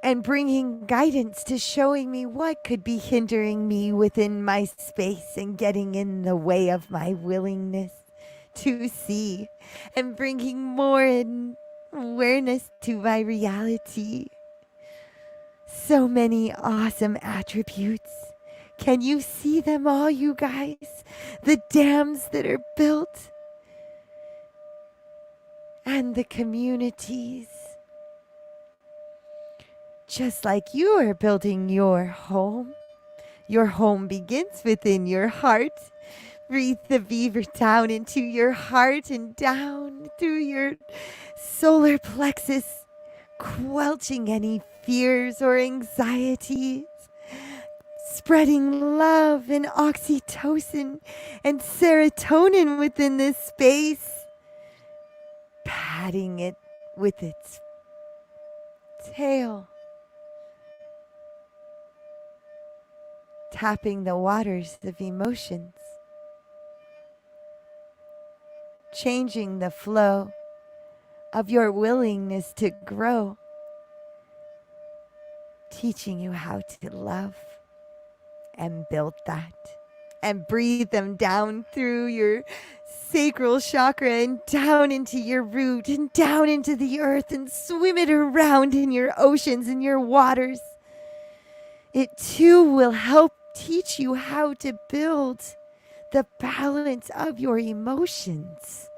[SPEAKER 2] and bringing guidance to showing me what could be hindering me within my space and getting in the way of my willingness to see, and bringing more awareness to my reality. So many awesome attributes. Can you see them all, you guys? The dams that are built and the communities. Just like you are building your home. Your home begins within your heart. Breathe the beaver down into your heart and down through your solar plexus, quelching any fears or anxieties, spreading love and oxytocin and serotonin within this space, patting it with its tail, tapping the waters of emotions, changing the flow of your willingness to grow, teaching you how to love and build that, and breathe them down through your sacral chakra and down into your root and down into the earth, and swim it around in your oceans and your waters. It too will help teach you how to build the balance of your emotions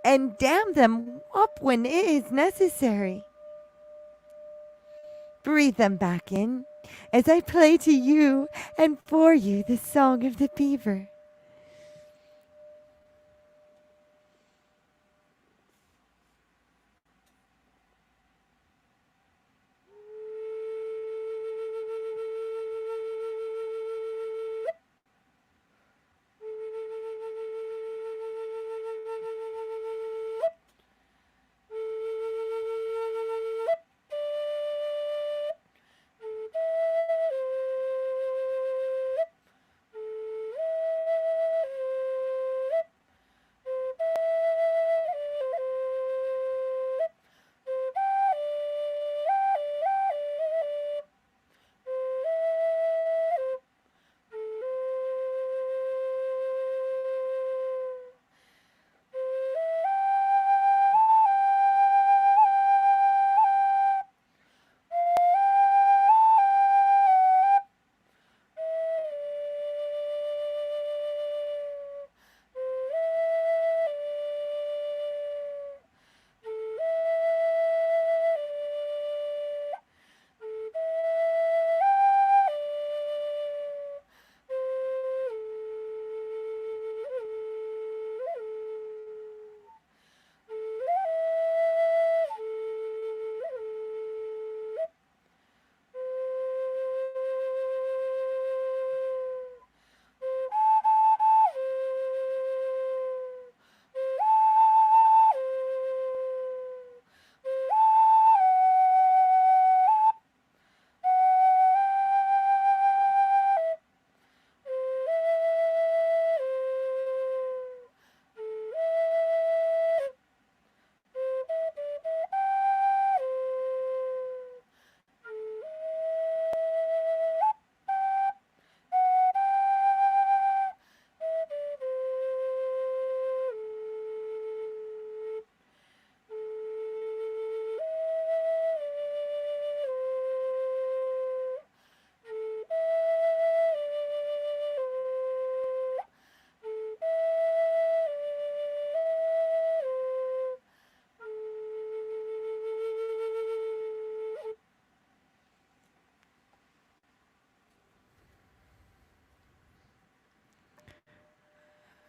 [SPEAKER 2] and dam them up when it is necessary. Breathe them back in as I play to you and for you the song of the beaver.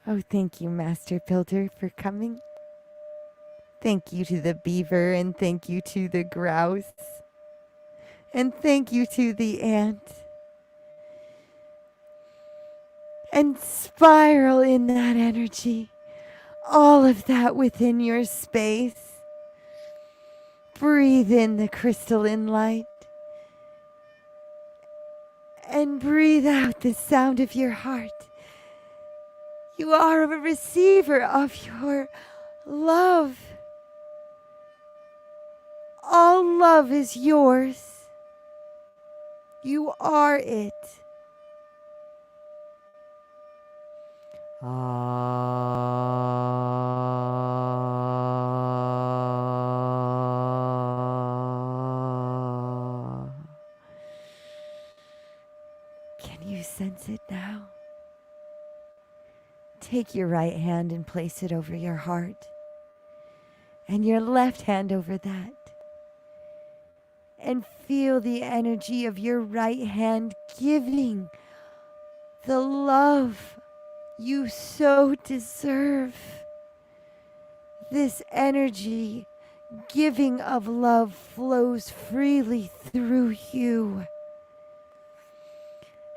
[SPEAKER 2] Oh, thank you, Master Builder, for coming. Thank you to the beaver, and thank you to the grouse, and thank you to the ant. And spiral in that energy, all of that within your space. Breathe in the crystalline light, and breathe out the sound of your heart. You are a receiver of your love. All love is yours. You are it. Can you sense it now? Take your right hand and place it over your heart, and your left hand over that. And feel the energy of your right hand giving the love you so deserve. This energy, giving of love, flows freely through you.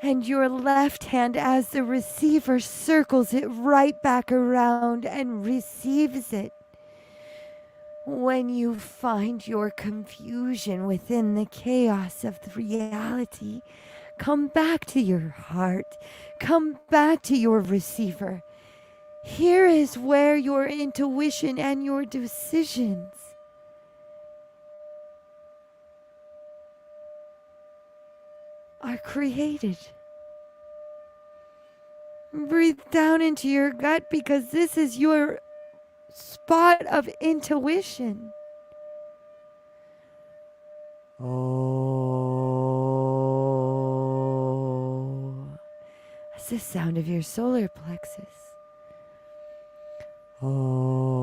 [SPEAKER 2] And your left hand, as the receiver, circles it right back around and receives it. When you find your confusion within the chaos of the reality, come back to your heart. Come back to your receiver. Here is where your intuition and your decisions are created. Breathe down into your gut, because this is your spot of intuition. Oh. That's the sound of your solar plexus. Oh.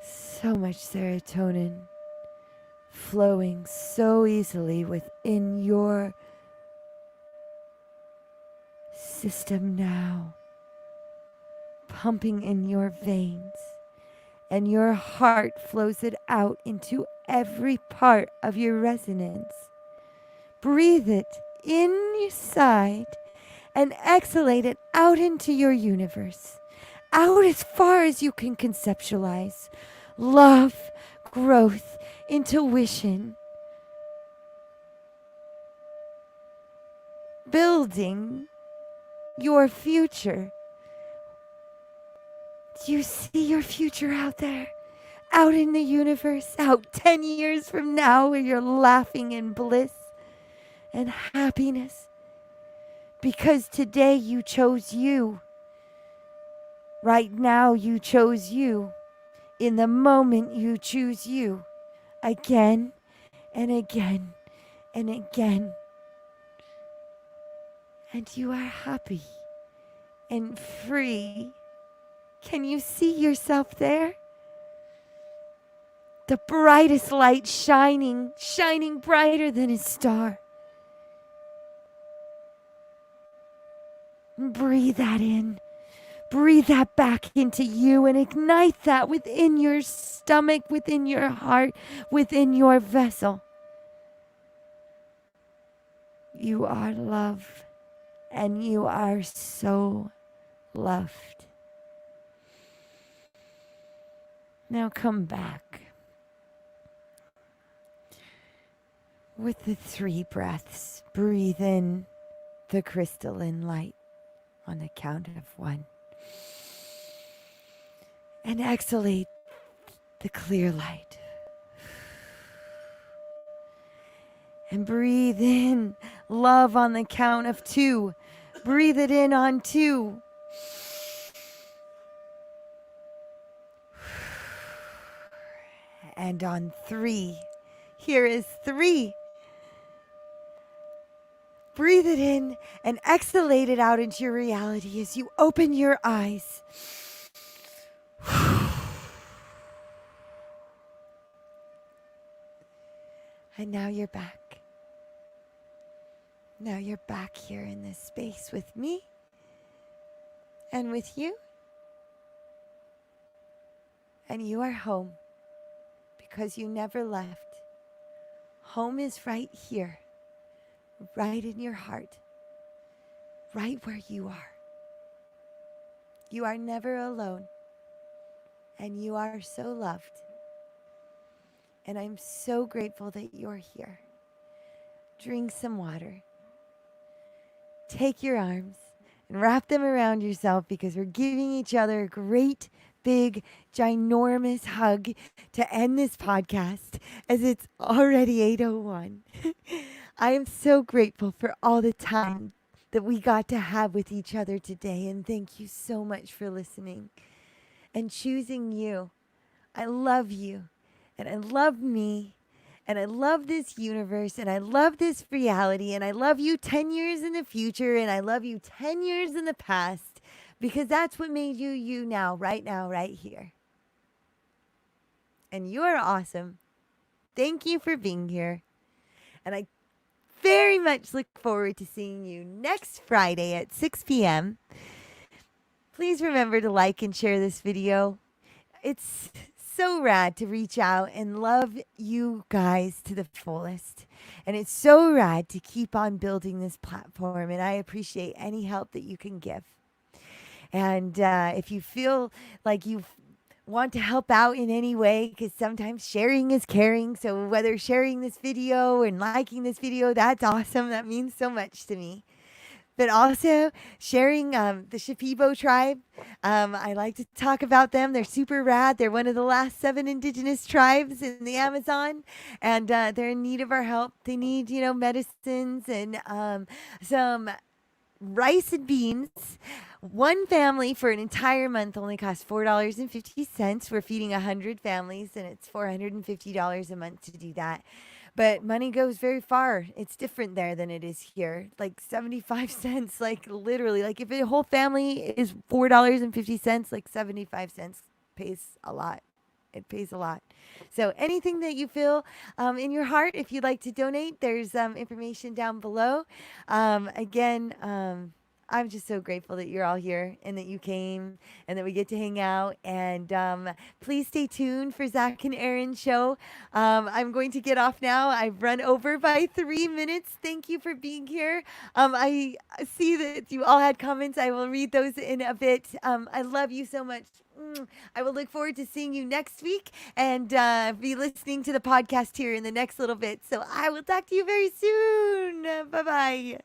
[SPEAKER 2] So much serotonin flowing so easily within your system now, pumping in your veins, and your heart flows it out into every part of your resonance. Breathe it inside and exhalate it out into your universe, out as far as you can conceptualize. Love, growth, intuition, building your future. Do you see your future out there? Out in the universe, out 10 years from now, where you're laughing in bliss and happiness? Because today you chose you. Right now you chose you. In the moment you choose you. Again and again and again. And you are happy and free. Can you see yourself there? The brightest light shining brighter than a star. Breathe that in. Breathe that back into you and ignite that within your stomach, within your heart, within your vessel. You are love, and you are so loved. Now come back with the 3 breaths. Breathe in the crystalline light on the count of 1. And exhalate the clear light. And breathe in love on the count of 2. Breathe it in on 2. And on 3. Here is 3. Breathe it in and exhalate it out into your reality as you open your eyes. And now you're back. Now you're back here in this space with me and with you. And you are home because you never left. Home is right here, right in your heart, right where you are. You are never alone, and you are so loved. And I'm so grateful that you're here. Drink some water. Take your arms and wrap them around yourself because we're giving each other a great, big, ginormous hug to end this podcast as it's already 8:01. I am so grateful for all the time that we got to have with each other today, and thank you so much for listening and choosing you. I love you, and I love me, and I love this universe, and I love this reality, and I love you 10 years in the future, and I love you 10 years in the past, because that's what made you you now, right here. And you are awesome. Thank you for being here. And I very much look forward to seeing you next Friday at 6 p.m. Please remember to like and share this video. It's so rad to reach out and love you guys to the fullest. And it's so rad to keep on building this platform. And I appreciate any help that you can give. And if you feel like you want to help out in any way, because sometimes sharing is caring. So whether sharing this video and liking this video, that's awesome. That means so much to me. But also sharing the Shipibo tribe. I like to talk about them. They're super rad. They're one of the last 7 indigenous tribes in the Amazon. And they're in need of our help. They need, medicines and some rice and beans. One family for an entire month only costs $4.50. We're feeding 100 families, and it's $450 a month to do that. But money goes very far. It's different there than it is here. Like 75 cents, like literally. Like if a whole family is $4.50, like 75 cents pays a lot. It pays a lot. So anything that you feel in your heart, if you'd like to donate, there's information down below. Again, I'm just so grateful that you're all here and that you came and that we get to hang out. And please stay tuned for Zach and Aaron's show. I'm going to get off now. I've run over by 3 minutes. Thank you for being here. I see that you all had comments. I will read those in a bit. I love you so much. I will look forward to seeing you next week and be listening to the podcast here in the next little bit. So I will talk to you very soon. Bye-bye.